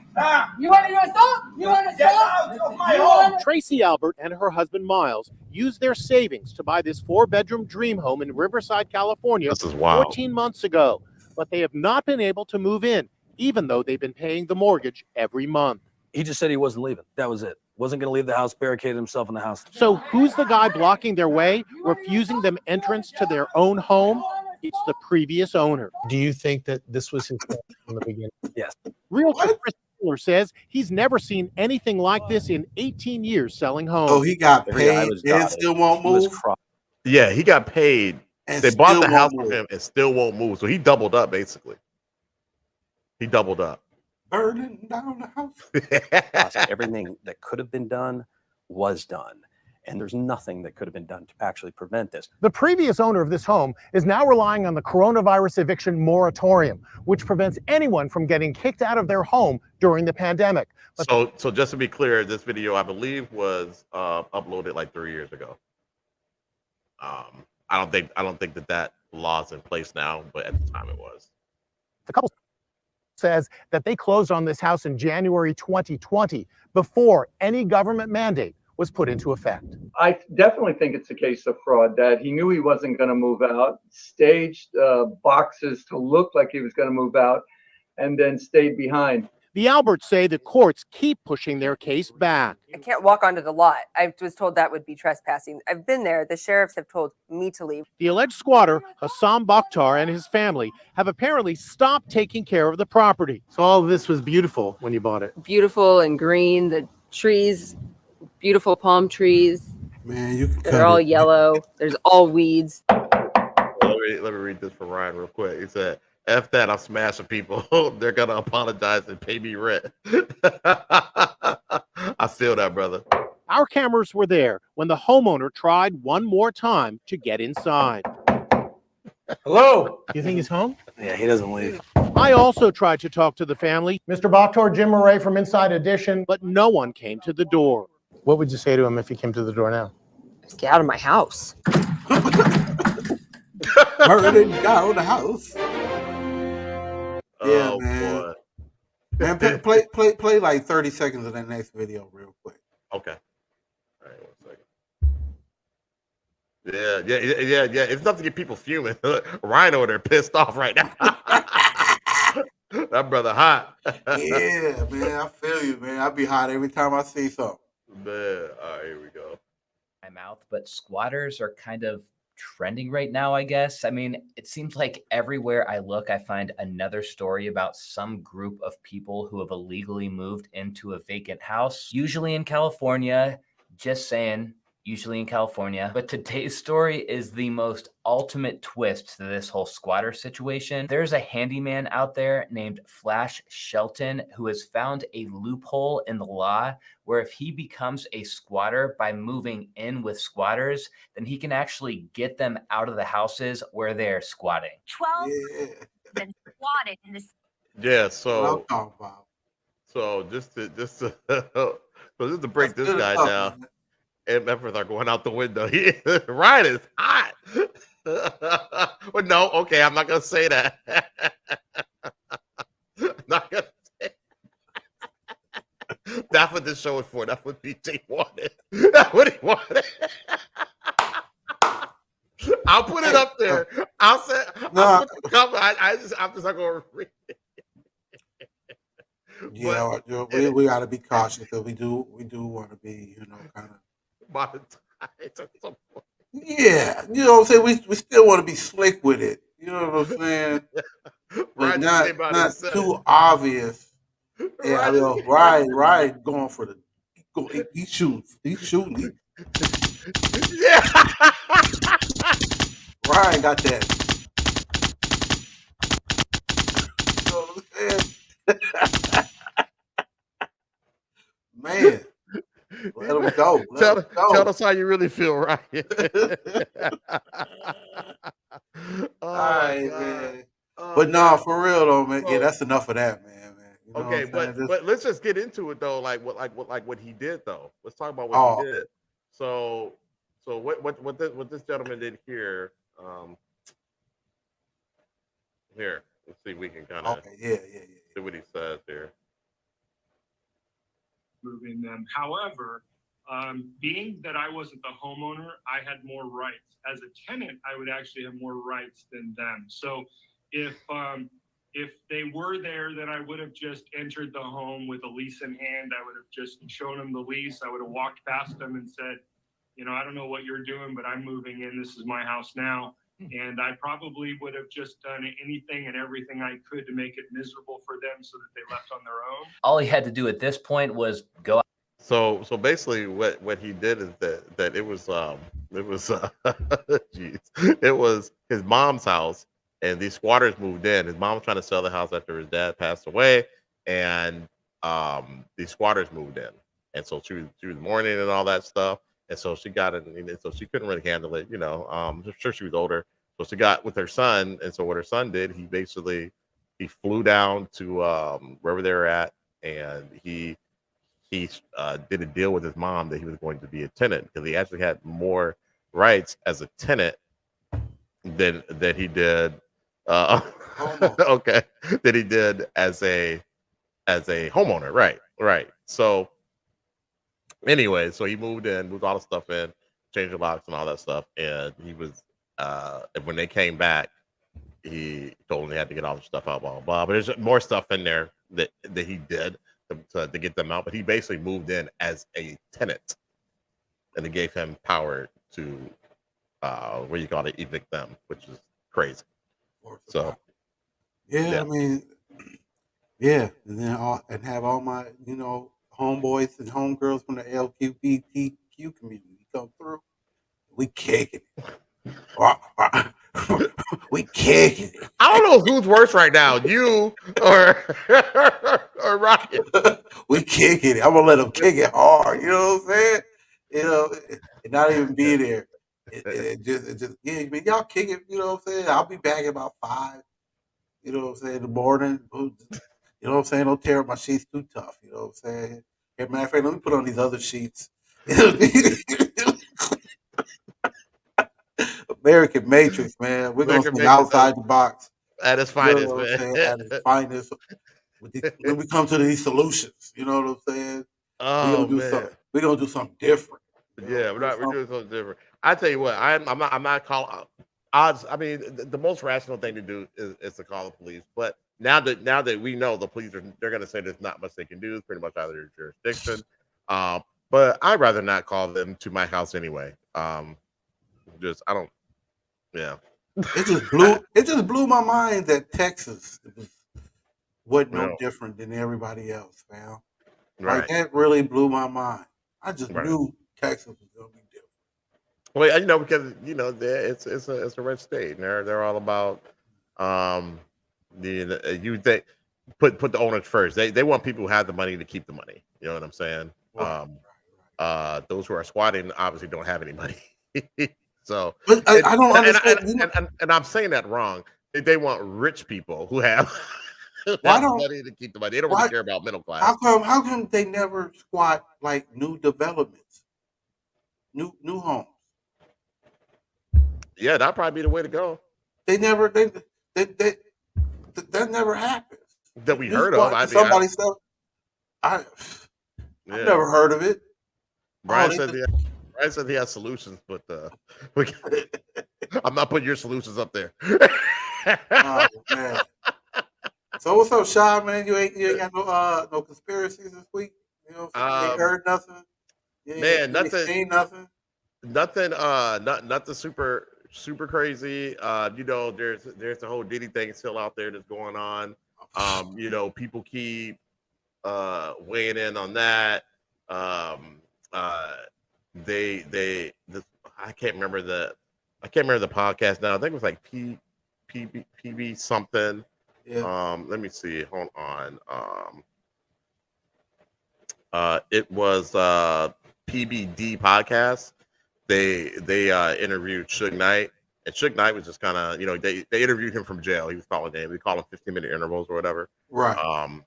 You want to assault? You want to assault? Tracy Albert and her husband Miles used their savings to buy this 4-bedroom dream home in Riverside, California, this is wild. 14 months ago, but they have not been able to move in, even though they've been paying the mortgage every month. He just said he wasn't leaving. That was it. Wasn't going to leave the house, barricaded himself in the house. So who's the guy blocking their way, refusing them entrance to their own home? It's the previous owner. Do you think that this was his plan from the beginning? Yes. Realtor Chris Taylor says he's never seen anything like this in 18 years selling homes. Oh, he got paid and still won't move? Yeah, he got paid. And they bought the still house won't from him and still won't move. So he doubled up, basically. He doubled up. Burning down the house. Everything that could have been done was done. And there's nothing that could have been done to actually prevent this. The previous owner of this home is now relying on the coronavirus eviction moratorium, which prevents anyone from getting kicked out of their home during the pandemic. But so just to be clear, this video I believe was uploaded like 3 years ago. I don't think that law's in place now, but at the time it was. the couple says that they closed on this house in January 2020 before any government mandate was put into effect. I definitely think it's a case of fraud, that he knew he wasn't going to move out, staged boxes to look like he was going to move out, and then stayed behind. The Alberts say the courts keep pushing their case back. I can't walk onto the lot. I was told that would be trespassing. I've been there. The sheriffs have told me to leave. The alleged squatter, Hassan Bakhtar, and his family have apparently stopped taking care of the property. So all of this was beautiful when you bought it. Beautiful and green, the trees, beautiful palm trees. Man, you can They're all yellow. There's all weeds. Let me read this for Ryan real quick. He said, F that, I'm smashing people. They're going to apologize and pay me rent. I feel that, brother. Our cameras were there when the homeowner tried one more time to get inside. Hello? You think he's home? Yeah, he doesn't leave. I also tried to talk to the family. Mr. Bakhtar, Jim Murray from Inside Edition. But no one came to the door. What would you say to him if he came to the door now? Just get out of my house. Burning down the house. Yeah, Oh, man. boy. Man, play like 30 seconds of that next video real quick. Okay. All right, 1 second. Yeah. It's enough to get people fuming. Ryan over there pissed off right now. That brother hot. Yeah, man, I feel you, man. I be hot every time I see something. Man, all right, here we go. My mouth, but squatters are kind of trending right now, I guess. I mean, it seems like everywhere I look, I find another story about some group of people who have illegally moved into a vacant house, usually in California. Just saying, usually in California. But today's story is the most ultimate twist to this whole squatter situation. There's a handyman out there named Flash Shelton who has found a loophole in the law where if he becomes a squatter by moving in with squatters, then he can actually get them out of the houses where they're squatting. 12 been squatted in this. Yeah, so just to break this guy down. And members are going out the window. Ryan is hot. Well, no, okay, I'm not gonna say that. Not gonna say that's what this show is for. That's what BJ wanted. That's what he wanted. I'll put it up there. I'll say. I'm just not gonna read it. Yeah, But we got to be cautious because we do want to be, kind of. monetized at some point. Yeah, you know what I'm saying. We still want to be slick with it. You know what I'm saying? But Ryan just not came out and not said too it. obvious. Yeah, I Ryan just know. came out and Ryan going for the. He's shooting. He's shooting. Yeah. Ryan got that. You know what I'm saying? Man, let him go. Let him Tell go. us how you really feel, Ryan. All Oh my right, god. man. Oh But no, man. for real though, man. Yeah, So that's enough of that, man. You know what okay, I'm saying? but let's just get into it though, what he did though. Let's talk about what he Oh, did. So what this gentleman did here, here. Let's see if we can kind of okay. Yeah. see what he says here. Moving them. However, being that I wasn't the homeowner, I had more rights. As a tenant, I would actually have more rights than them. So if they were there, then I would have just entered the home with a lease in hand. I would have just shown them the lease. I would have walked past them and said, I don't know what you're doing, but I'm moving in. This is my house now. And I probably would have just done anything and everything I could to make it miserable for them so that they left on their own. All he had to do at this point was go out. So basically what he did is that it was geez, it was his mom's house and these squatters moved in. His mom was trying to sell the house after his dad passed away, and these squatters moved in. And so she was mourning and all that stuff. And so she got it, and so she couldn't really handle it, I'm sure she was older. So she got with her son, and so what her son did, he flew down to wherever they were at, and he did a deal with his mom that he was going to be a tenant because he actually had more rights as a tenant than he did okay, than he did as a homeowner. Right. So anyway, so he moved all the stuff in, changed the locks and all that stuff, and he was and when they came back, he told them they had to get all the stuff out, blah blah blah. But there's more stuff in there that he did to get them out, but he basically moved in as a tenant, and it gave him power to evict them, which is crazy. So yeah. I mean, yeah, and then have all my homeboys and homegirls from the LGBTQ community come through. We kicking it. We kicking it. I don't know who's worse right now, you or Ryan. We kicking it. I'm gonna let them kick it hard. You know what I'm saying? And not even be there. It just yeah, man, y'all kick it. You know what I'm saying? I'll be back at about 5. You know what I'm saying? In the morning. You know what I'm saying? Don't tear up my sheets too tough. You know what I'm saying? As a matter of fact, let me put on these other sheets. AmeriKan MatriX, man. We're gonna think outside the box. At its finest, man. At its finest. When we come to these solutions, you know what I'm saying? Oh man, we're gonna do something different. Yeah, we're doing something different. I tell you what, I'm not calling odds. I mean, the most rational thing to do is to call the police. But now that we know the police they're going to say there's not much they can do. It's pretty much out of their jurisdiction. But I'd rather not call them to my house anyway. Yeah. It just blew my mind that Texas wasn't no different than everybody else, man. Like that really blew my mind. I just knew Texas was gonna be different. Well, because it's a red state, and they're all about you think put the owners first. They want people who have the money to keep the money. You know what I'm saying? Those who are squatting obviously don't have any money. So but I don't understand. And I'm saying that wrong. They want rich people who have money to keep the money. They don't really care about middle class. How come they never squat like new developments, new homes? Yeah, that'd probably be the way to go. That never happens. That we heard of. I've never heard of it. Brian said he has solutions, but I'm not putting your solutions up there. Oh man. So what's up, Shy, man? You ain't got no conspiracies this week? You know what I'm saying? You ain't heard nothing? Man, You ain't seen nothing? nothing super crazy. You know, there's the whole Diddy thing still out there that's going on. You know, people keep weighing in on that. Um, I can't remember the podcast now. I think it was like PB something. Yeah. Let me see. Hold on. It was PBD podcast. They interviewed Suge Knight, and Suge Knight was just kind of, you know, they interviewed him from jail. He was calling name. They call him 15-minute intervals or whatever. Right.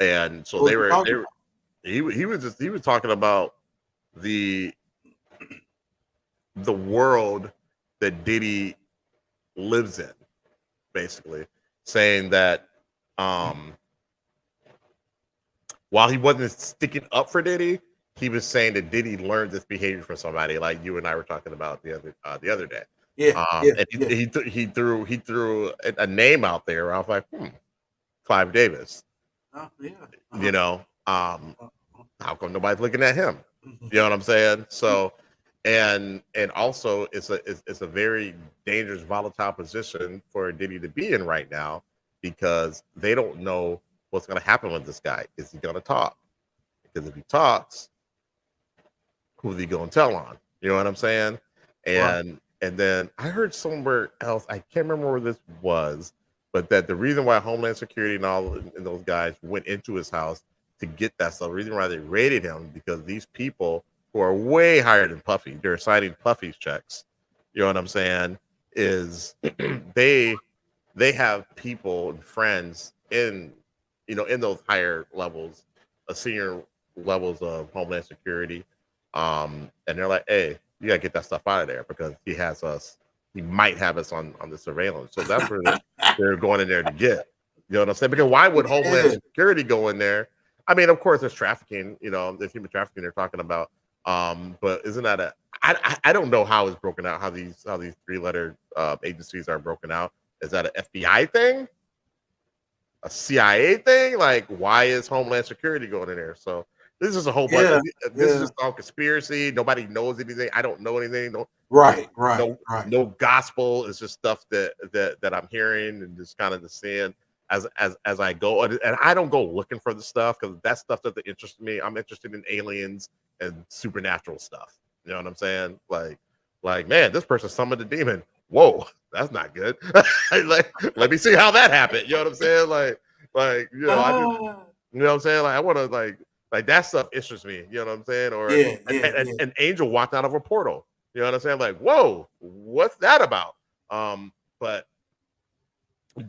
And so What they you were talking about? he was talking about the world that Diddy lives in, basically saying that while he wasn't sticking up for Diddy, he was saying that Diddy learned this behavior from somebody, like you and I were talking about the other day. Yeah, And he threw a name out there. I was like, Clive Davis. Oh, yeah. You know, how come nobody's looking at him? You know what I'm saying? So, and also it's a very dangerous, volatile position for Diddy to be in right now, because they don't know what's going to happen with this guy. Is he going to talk? Because if he talks, who's he going to tell on? You know what I'm saying? And then I heard somewhere else, I can't remember where this was, but that the reason why Homeland Security and all and those guys went into his house to get that stuff, the reason why they raided him, because these people who are way higher than Puffy, they're signing Puffy's checks. You know what I'm saying? Is they have people and friends in, you know, in those higher levels, senior levels of Homeland Security, and they're like, hey, you gotta get that stuff out of there, because he might have us on the surveillance. So that's where they're going in there to get. You know what I'm saying? Because why would Homeland Security go in there? I mean, of course, there's trafficking. You know, there's human trafficking they're talking about. But isn't that I don't know how it's broken out. How these 3-letter agencies are broken out. Is that an FBI thing? A CIA thing? Like, why is Homeland Security going in there? So this is a whole bunch. This is just all conspiracy. Nobody knows anything. I don't know anything. No, right. No gospel. It's just stuff that I'm hearing and just kind of just seeing as I go. And I don't go looking for the stuff, because that stuff doesn't interest me. I'm interested in aliens and supernatural stuff. You know what I'm saying? Like, man, this person summoned a demon. Whoa, that's not good. Like, let me see how that happened. You know what I'm saying? Like, you know, you know what I'm saying? Like, I want to like that stuff interests me. You know what I'm saying? Or an angel walked out of a portal. You know what I'm saying? Like, whoa, what's that about? But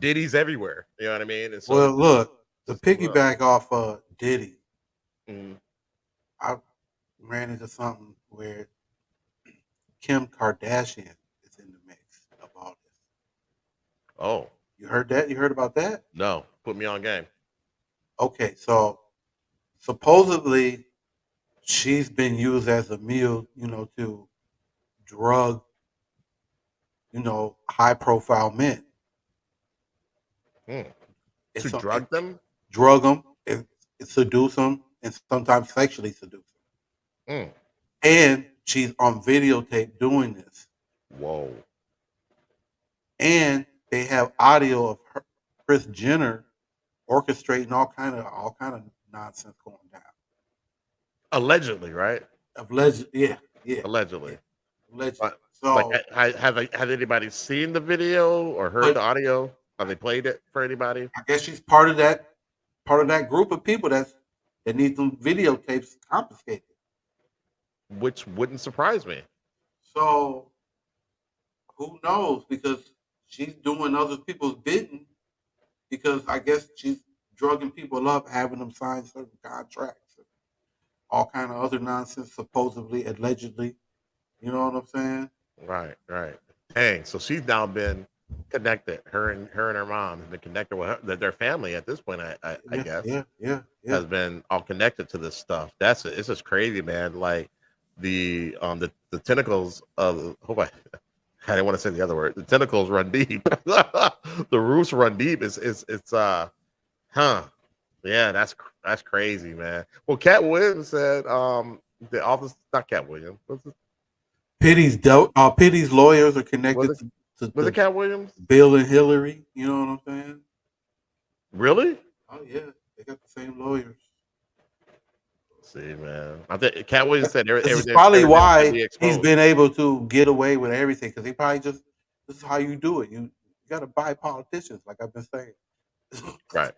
Diddy's everywhere. You know what I mean? And so, well, look, to piggyback off Diddy, I ran into something where Kim Kardashian is in the mix of all this. Oh, you heard that? You heard about that? No, put me on game. Okay, so supposedly she's been used as a meal, you know, to drug, you know, high-profile men. To drug them? Drug them, and seduce them, and sometimes sexually seduce them. And she's on videotape doing this. Whoa. And they have audio of Kris Jenner orchestrating all kind of nonsense going down. Allegedly, right? Yeah. Allegedly. Allegedly. Like, have anybody seen the video or heard the audio? Have they played it for anybody? I guess she's part of that group of people that need them videotapes confiscated. Which wouldn't surprise me. So who knows? Because she's doing other people's bidding. Because I guess she's drugging people up, having them sign certain contracts, all kind of other nonsense, supposedly, allegedly. You know what I'm saying? Right. Dang. So she's now been connected. Her and her mom have been connected with their family at this point. I guess. Yeah. Has been all connected to this stuff. It's just crazy, man. Like the tentacles of I didn't want to say the other word. The tentacles run deep. The roots run deep. It's Huh. Yeah, that's crazy, man. Well, Cat Williams said the office, not Cat Williams. Pitty's lawyers are Was connected it to was it Cat Williams? Bill and Hillary. You know what I'm saying? Really? Oh yeah, they got the same lawyers. See, man. I think Cat Williams said This is everything probably everything's gonna why be he's exposed. been able to get away with everything because he probably just this is how you do it. You got to buy politicians, like I've been saying. Right.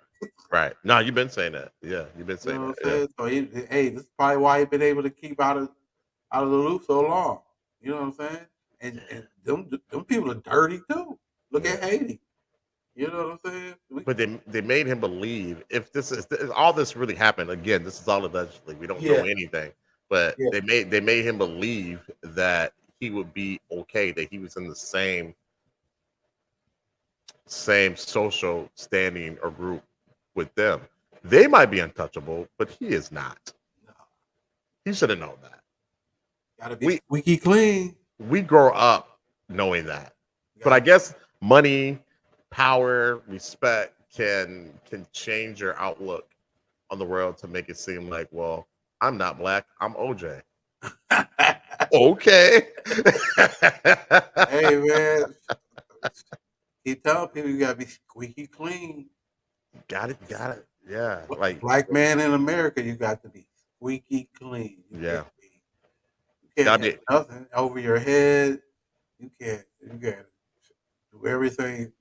Right. No, you've been saying that. Yeah, you've been You saying know what that. I'm saying? So hey, this is probably why he's been able to keep out of the loop so long. You know what I'm saying? And them people are dirty too. Look at Haiti. You know what I'm saying? But they made him believe if all this really happened again. This is all allegedly. We don't know anything, but Yeah. they made him believe that he would be okay. That he was in the same social standing or group with them. They might be untouchable, but he is not. He should have known that. Gotta be squeaky clean. We grow up knowing that, but I guess money, power, respect can change your outlook on the world to make it seem like, well, I'm not black, I'm OJ. Okay. Hey man, keep telling people you gotta be squeaky clean. Got it. Yeah, like Black man in America, you got to be squeaky clean. yeah. You can't have nothing over your head. You can't do everything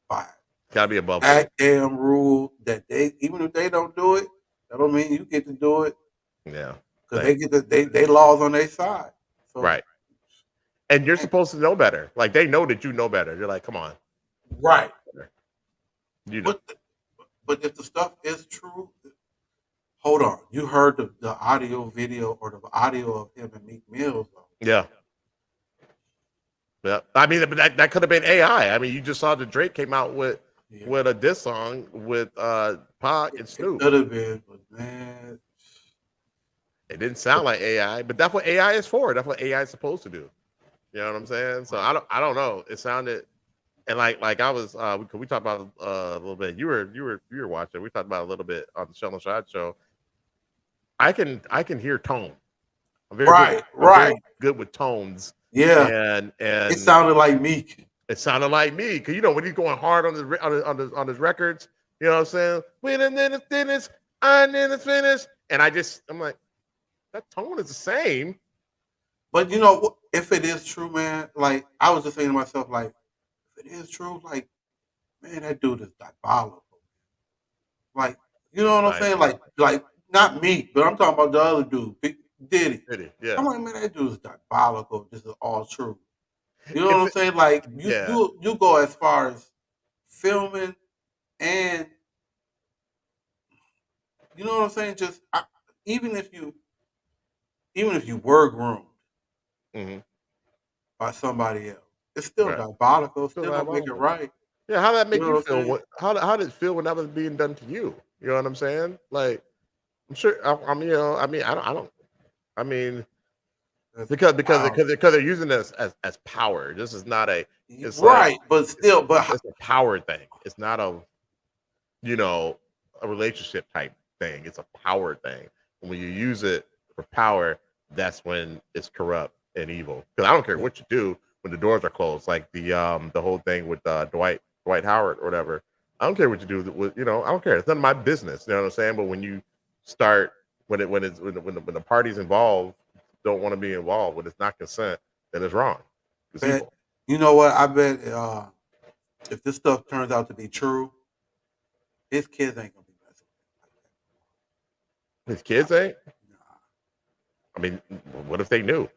by Gotta be above that damn rule that even if they don't do it, that don't mean you get to do it. Yeah. Because they get they laws on their side. So, Right. And you're supposed to know better. Like they know that you know better. You're like, come on. Right. You know. But if the stuff is true, hold on. You heard the audio video or the audio of him and Meek Mills. Yeah. Yeah. I mean, but that could have been AI. I mean, you just saw the Drake came out with a diss song with Pac and Snoop. Could have been, but man, it didn't sound like AI. But that's what AI is for. That's what AI is supposed to do. You know what I'm saying? So I don't know. It sounded and like I was we talked about a little bit. You were watching. We talked about a little bit on the Shell and Shad show. I can hear tone. I'm very very good with tones. Yeah. And it sounded like Meek. It sounded like me because when he's going hard on his records, you know what I'm saying? When and then it's finished, and then it's finished, and I'm like, that tone is the same. But you know, if it is true, man, like I was just saying to myself, like, if it is true, like, man, that dude is diabolical. Like, you know what I'm saying? Like not me, but I'm talking about the other dude, Big Diddy. Yeah. I'm like, man, that dude is diabolical. This is all true. You know what I'm saying? Like, you go as far as filming and you know what I'm saying? Just even if you were groomed by somebody else, it's still diabolical. Still don't make it right. Yeah, how that make You know you what I'm feel? How did it feel when that was being done to you? You know what I'm saying? Like, I'm sure. I mean, because they're using this as power. This is not a but still, it's a power thing. It's not a a relationship type thing. It's a power thing. And when you use it for power, that's when it's corrupt and evil. Because I don't care what you do when the doors are closed, like the whole thing with Dwight Howard or whatever. I don't care what you do with I don't care. It's none of my business. You know what I'm saying? But when you start when the parties involved don't want to be involved, when it's not consent, then it's wrong. It's evil. You know what? I bet if this stuff turns out to be true, his kids ain't gonna be messing with him. His kids ain't? I mean, what if they knew?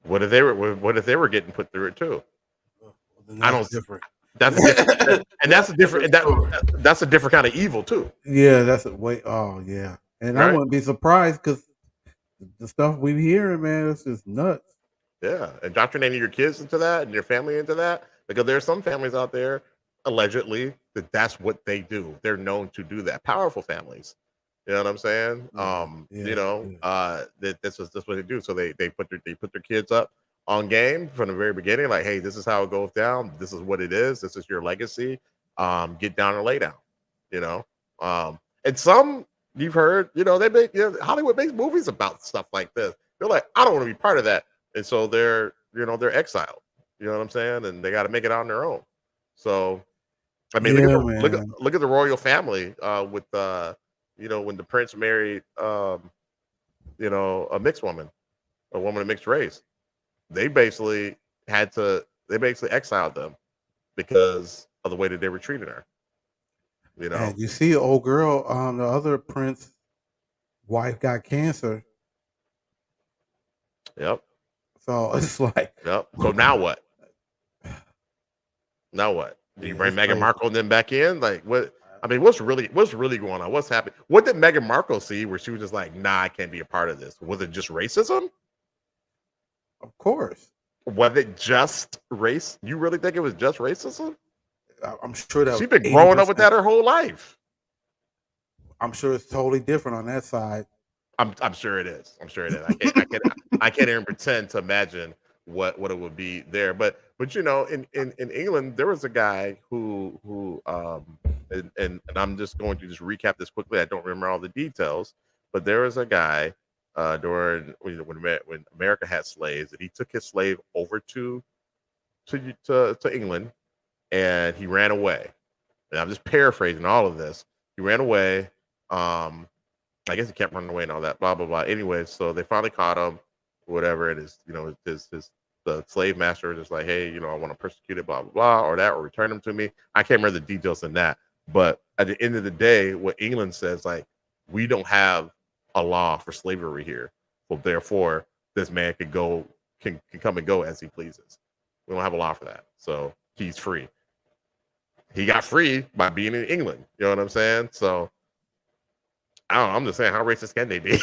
What if they were getting put through it too? I don't. Different. That's different, and that's a different. That's a different kind of evil too. Yeah, that's a way. Oh yeah, and I wouldn't be surprised because the stuff we hearing, man, it's just nuts. Yeah, indoctrinating your kids into that and your family into that, because there are some families out there, allegedly, that's what they do. They're known to do that. Powerful families. You know what I'm saying? That's what they do. So they put their kids up on game from the very beginning, like, hey, this is how it goes down. This is what it is. This is your legacy. get down and lay down, you know. And some you've heard, you know, they make, you know, Hollywood makes movies about stuff like this. They're like, I don't want to be part of that, and so they're, you know, they're exiled. You know what I'm saying? And they got to make it on their own. So, I mean, Yeah, look at the royal family with you know, when the prince married you know, a mixed woman, a woman of mixed race. They basically exiled them because of the way that they were treating her. You know, And you see, old girl, the other prince wife got cancer. Yep. So it's like, yep. So now what? Now what? Do you bring it's Meghan crazy. Markle and then back in? Like what? I mean, what's really going on? What's happening? What did Meghan Markle see where she was just like, nah, I can't be a part of this? Was it just racism? Of course. Was it just race? You really think it was just racism? I'm sure that She's been growing up with that her whole life. I'm sure it's totally different on that side. I'm sure it is. I'm sure it is. I can't even pretend to imagine what it would be there. But you know, in England, there was a guy who and I'm just going to just recap this quickly. I don't remember all the details, but there was a guy during when America had slaves, and he took his slave over to England, and he ran away. And I'm just paraphrasing all of this. He ran away. I guess he kept running away and all that, blah blah blah. Anyway, so they finally caught him, whatever. And his, you know, the slave master was just like, hey, you know, I want to persecute it, blah blah blah, or that, or return him to me. I can't remember the details in that, but at the end of the day, what England says, like, we don't have a law for slavery here, so therefore this man can come and go as he pleases. We don't have a law for that, so he's free. He got free by being in England. You know what I'm saying? So I don't know. I'm just saying, how racist can they be?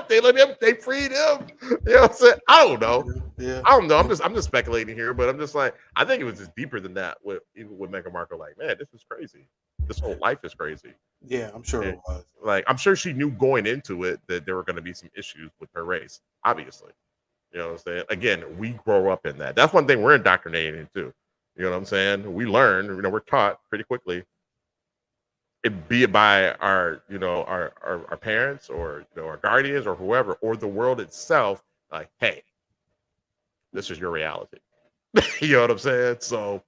They let him. They freed him. You know what I'm saying? I don't know. Yeah. I don't know. I'm just speculating here, but I'm just like, I think it was just deeper than that. Even with Meghan Markle, like, man, this is crazy. This whole life is crazy. Yeah, I'm sure it was. Like, I'm sure she knew going into it that there were going to be some issues with her race. Obviously, you know what I'm saying. Again, we grow up in that. That's one thing we're indoctrinated into. You know what I'm saying? We learn. You know, we're taught pretty quickly. Be it by our, you know, our parents, or, you know, our guardians, or whoever, or the world itself, like, hey, this is your reality. You know what I'm saying? So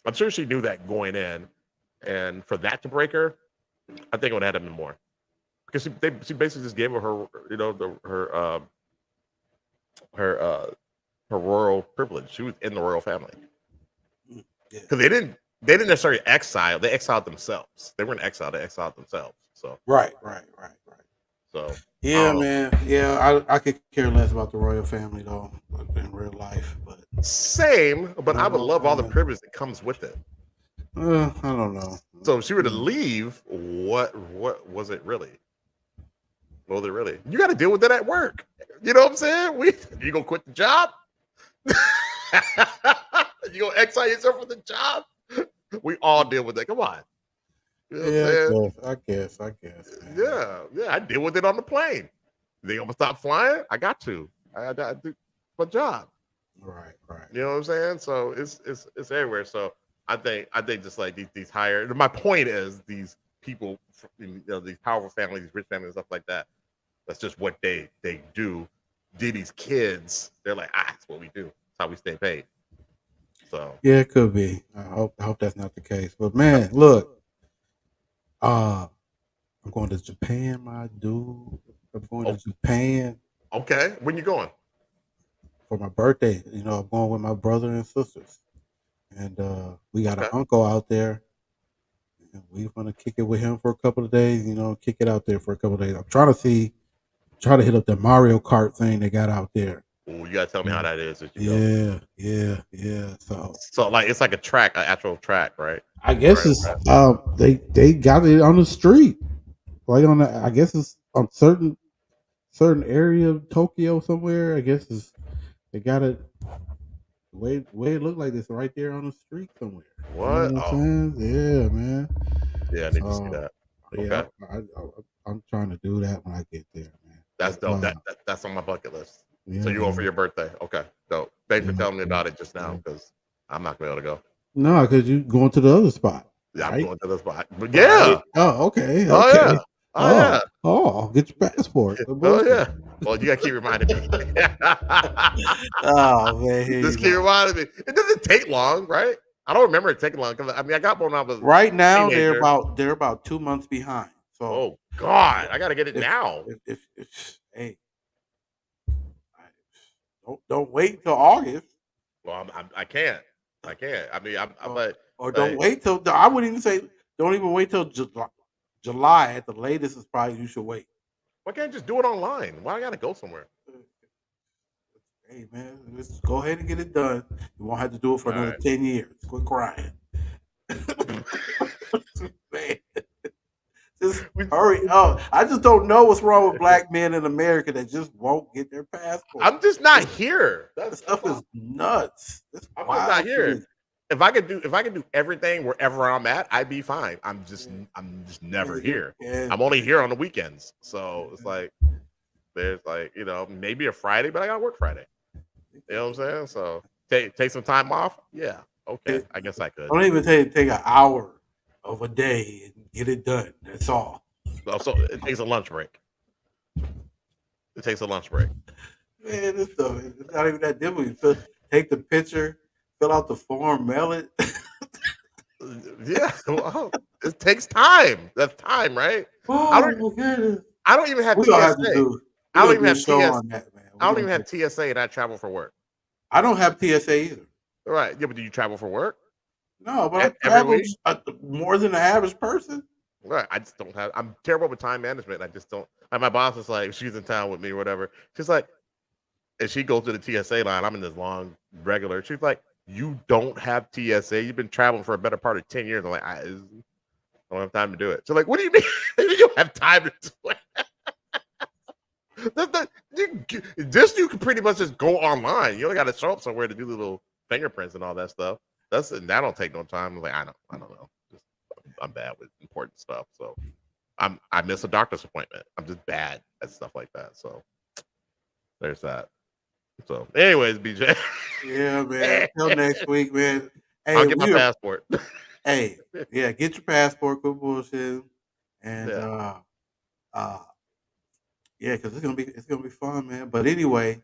I'm sure she knew that going in, and for that to break her, I think it would have had been more, because she basically just gave her, you know, her royal privilege. She was in the royal family, because they didn't necessarily exile. They exiled themselves. They weren't exiled. They exiled themselves. So Right. So Yeah, man. Yeah, I could care less about the royal family though, in real life. But same. But I would love all the privilege that comes with it. I don't know. So if she were to leave, what was it really? What was it really? You got to deal with it at work. You know what I'm saying? You gonna quit the job? You gonna exile yourself from the job? We all deal with that. Come on. You know what I'm saying? I guess. Yeah, I deal with it on the plane. They gonna stop flying? I got to. I do my job. Right. You know what I'm saying? So it's everywhere. So I think just like these higher. My point is, these people, you know, these powerful families, these rich families, and stuff like that. That's just what they do. Diddy's kids, they're like, that's what we do. That's how we stay paid. So Yeah, it could be. I hope that's not the case. But man, look, I'm going to Japan, my dude. I'm going to Japan. Okay, when you going? For my birthday. You know, I'm going with my brother and sisters, and we got an uncle out there, and we're gonna kick it with him for a couple of days. You know, kick it out there for a couple of days. I'm trying to hit up the Mario Kart thing they got out there. Oh, you gotta tell me how that is. Yeah. So like, it's like a track, an actual track, right? I guess it's they got it on the street, like on the. I guess it's on certain area of Tokyo somewhere. I guess they got it. The way it looked like this right there on the street somewhere. What? You know what I'm saying? Yeah, man. Yeah, I need to see that. Yeah, Okay. I'm trying to do that when I get there, man. That's dope. That's on my bucket list. Yeah, So you going for man. your birthday? Okay, dope. Thanks for telling me about it just now, because I'm not gonna be able to go. No, because you going to the other spot. Yeah, I'm Right? going to the spot. But Right. yeah. Oh, okay. Oh Okay. yeah. Oh yeah. Oh, get your passport. Quit Oh yeah. bullshitting. Well, you gotta keep reminding me. Oh man, here Just you keep go. reminding me. It doesn't take long, right? I don't remember it taking long because I mean I got one when I was a Right now, teenager. they're about 2 months behind. So Oh God, I gotta get it if now. if hey, don't wait until August. Well, I can't. I can't. I mean, I'm like, Or don't wait till I wouldn't even say don't even wait till July at the latest is probably you should wait. why can't I just do it online? Why I gotta go somewhere? Hey man, let's go ahead and get it done. You won't have to do it for All another right. 10 years. Quit crying. Man. Just hurry up. I just don't know what's wrong with black men in America that just won't get their passport. I'm just not here. This stuff is nuts. It's I'm just wild not to here. me. If I could do everything wherever I'm at, I'd be fine. I'm just never here. I'm only here on the weekends. So it's like there's like, maybe a Friday, but I gotta work Friday. You know what I'm saying? So take some time off. Yeah. Okay. I guess I could. Don't even take an hour of a day and get it done. That's all. So it takes a lunch break. It takes a lunch break. Man, this stuff is not even that difficult. You take the picture, fill out the form, mail it. Yeah, well, it takes time. That's time, right? Oh my goodness. I don't even have We're gonna have to TSA. do I don't we're even gonna have do a show TSA. on that, man. I don't even have TSA, and I travel for work. I don't have TSA either. Right? Yeah, but do you travel for work? No, but I Every travel week? more than the average person. Right. I just don't have. I'm terrible with time management. I just don't. Like my boss is like, she's in town with me or whatever. She's like, and she goes to the TSA line. I'm in this long regular. She's like, you don't have TSA. You've been traveling for a better part of 10 years. I'm like, I don't have time to do it. So like, what do you mean you don't have time to do it? You can pretty much just go online. You only got to show up somewhere to do the little fingerprints and all that stuff. That don't take no time. I'm like, I don't know. I'm bad with important stuff, so I miss a doctor's appointment. I'm just bad at stuff like that. So there's that. So, anyways, BJ. Yeah, man. Until next week, man. Hey, I'll get my passport. Hey, yeah, get your passport. Quit bullshit. And yeah, because it's gonna be fun, man. But anyway,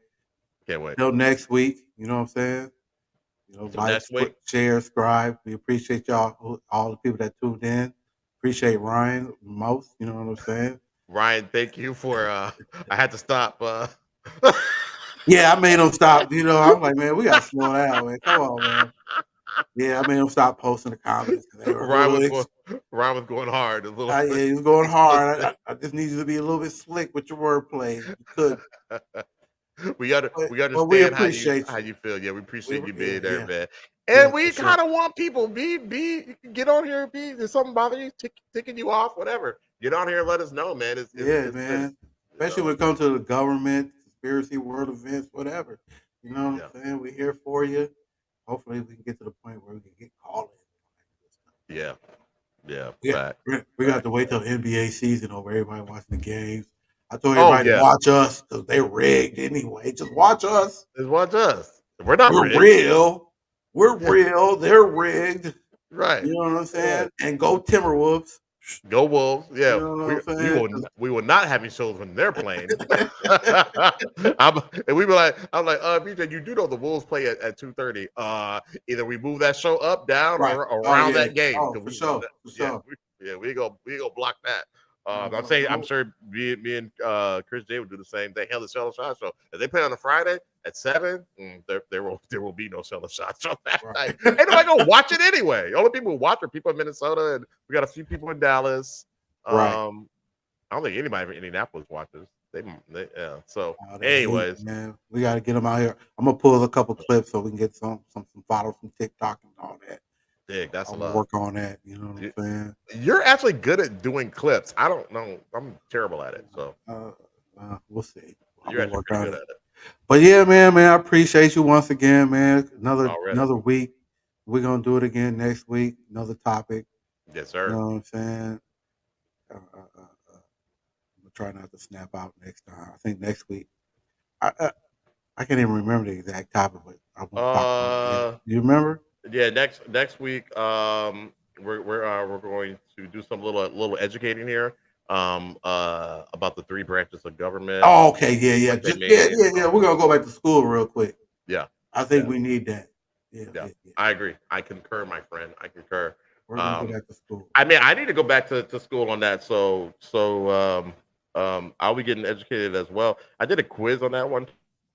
can't wait. Till next week. You know what I'm saying? Like, next week. share, subscribe. We appreciate y'all, all the people that tuned in. Appreciate Ryan most. You know what I'm saying? Ryan, thank you for. I had to stop. Yeah, I made him stop. I'm like, man, we gotta slow down, man. Come on, man. Yeah, I made him stop posting the comments. Ryan was going hard. A little. Yeah, he was going hard. I just need you to be a little bit slick with your wordplay. You could. We understand we appreciate how you feel. Yeah, we appreciate you being yeah, there, yeah. man. Yeah, And we for kind of want people get on here. There's something bothering you, ticking you off, whatever. Get on here and let us know, man. It's man. Especially when it comes to the government, conspiracy, world events, whatever. You know what I'm saying? We're here for you. Hopefully, we can get to the point where we can get called in. Yeah. We got to wait till NBA season over. Everybody watching the games. I told everybody to watch us because they're rigged anyway. Just watch us. Just watch us. We're not rigged. Real. We're real. They're rigged. Right. You know what I'm saying? And go Timberwolves. Go Wolves. Yeah. You know what I'm saying? We will not have any shows when they're playing. And we were like, I'm like, BJ, you do know the Wolves play at 2:30. Either we move that show up, down, or around that game. For sure. We go block that. I'm sure me and Chris J would do the same thing. Hell, the Sell a Shot show. If they play on a Friday at 7, there will be no Sell a Shot show that night. Ain't nobody gonna watch it anyway. Only people who watch are people in Minnesota, and we got a few people in Dallas. Right. I don't think anybody from Indianapolis watches. So, anyways, man, we got to get them out here. I'm gonna pull a couple clips so we can get some followers from TikTok and all that. That's I'm a lot. work on that. You know what I'm saying? You're actually good at doing clips. I don't know. I'm terrible at it. So we'll see. You're actually pretty good at it. But yeah, man, I appreciate you once again, man. Another week. We're gonna do it again next week. Another topic. Yes, sir. You know what I'm saying? I'm gonna try not to snap out next time. I think next week. I can't even remember the exact topic, but I want to talk about it. You remember? Yeah, next week, we're going to do some little educating here, about the three branches of government. Oh, okay, yeah. what they Just, mean. yeah. We're gonna go back to school real quick. Yeah, I think we need that. yeah. I agree. I concur, my friend. I concur. We're gonna go back to school. I mean, I need to go back to school on that. So I'll be getting educated as well. I did a quiz on that one,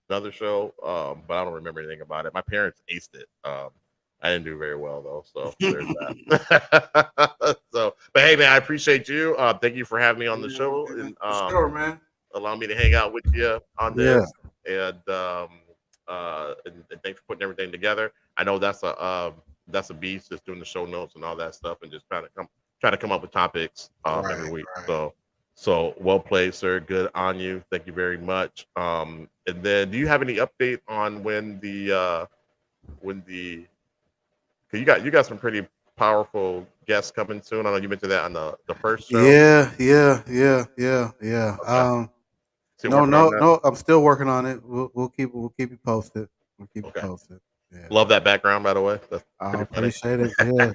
another show, but I don't remember anything about it. My parents aced it. I didn't do very well though, so there's that. So, but hey, man, I appreciate you. Thank you for having me on the show, and Sure, man. allow me to hang out with you on this. And thanks for putting everything together. I know that's a beast, just doing the show notes and all that stuff, and just try to come up with topics every week. So well played, sir. Good on you. Thank you very much. And then, do you have any update on when the you got some pretty powerful guests coming soon? I know you mentioned that on the first show. Yeah. Still No, working on that? I'm still working on it. We'll keep you posted. We'll keep you posted. Yeah. Love that background, by the way. That's I pretty funny. appreciate it.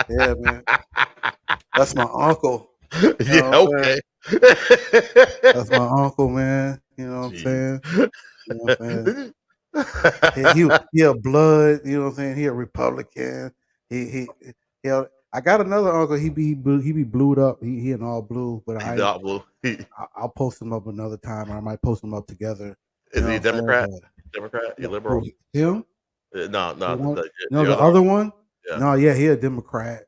Yeah, man. That's my uncle. Yeah, okay. That's my uncle, man. You know what I'm saying? You know what I'm saying? He a blood, you know what I'm saying? He a Republican. I got another uncle. He be blued up. He in all blue, but He's not blue. I'll post him up another time. Or I might post him up together. Is he a Democrat? But Democrat? You liberal? him? No. The other one? Yeah. No, yeah, he a Democrat.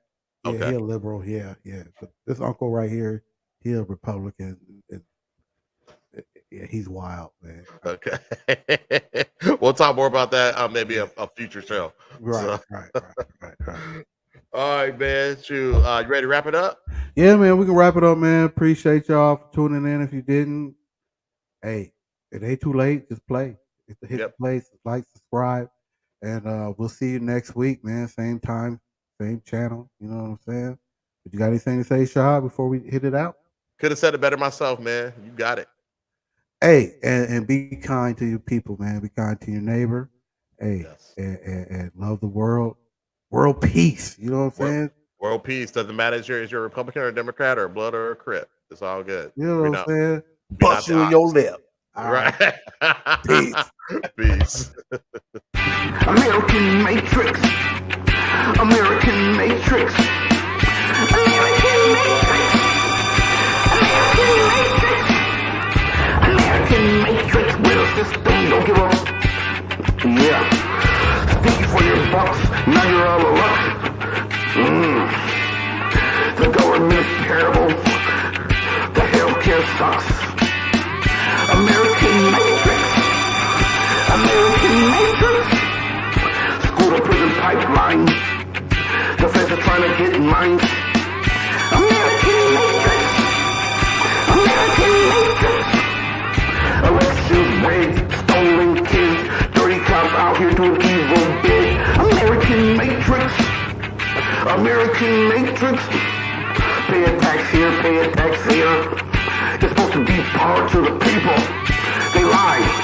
Yeah, Okay. he a liberal. Yeah. But this uncle right here, he a Republican. Yeah, he's wild, man. Okay. We'll talk more about that maybe a future show. Right. All right, man. You ready to wrap it up? Yeah, man, we can wrap it up, man. Appreciate y'all for tuning in. If you didn't, hey, it ain't too late. Just play. Hit the play, like, subscribe, and we'll see you next week, man. Same time, same channel. You know what I'm saying? But you got anything to say, Shahab, before we hit it out? Could have said it better myself, man. You got it. Hey, and be kind to your people, man. Be kind to your neighbor. Hey, and love the world. World peace. You know what I'm saying? World peace. Doesn't matter if you're a Republican or a Democrat or a blood or a crip. It's all good. You know what I'm saying? we're Bust not you in the your lip. Right. Peace. Peace. American Matrix. American Matrix. American Matrix. American Matrix. Where the system don't give up. Yeah. Speak for your bucks. Now you're out of luck. The government is terrible. The healthcare sucks. American Matrix. American Matrix. School to prison pipeline. The feds are trying to get minds. American Matrix. American Matrix. Elections rigged, stolen kids, dirty cops out here doing evil big. American Matrix. American Matrix. Pay a tax here, pay a tax here. You're supposed to be part of the people. They lie.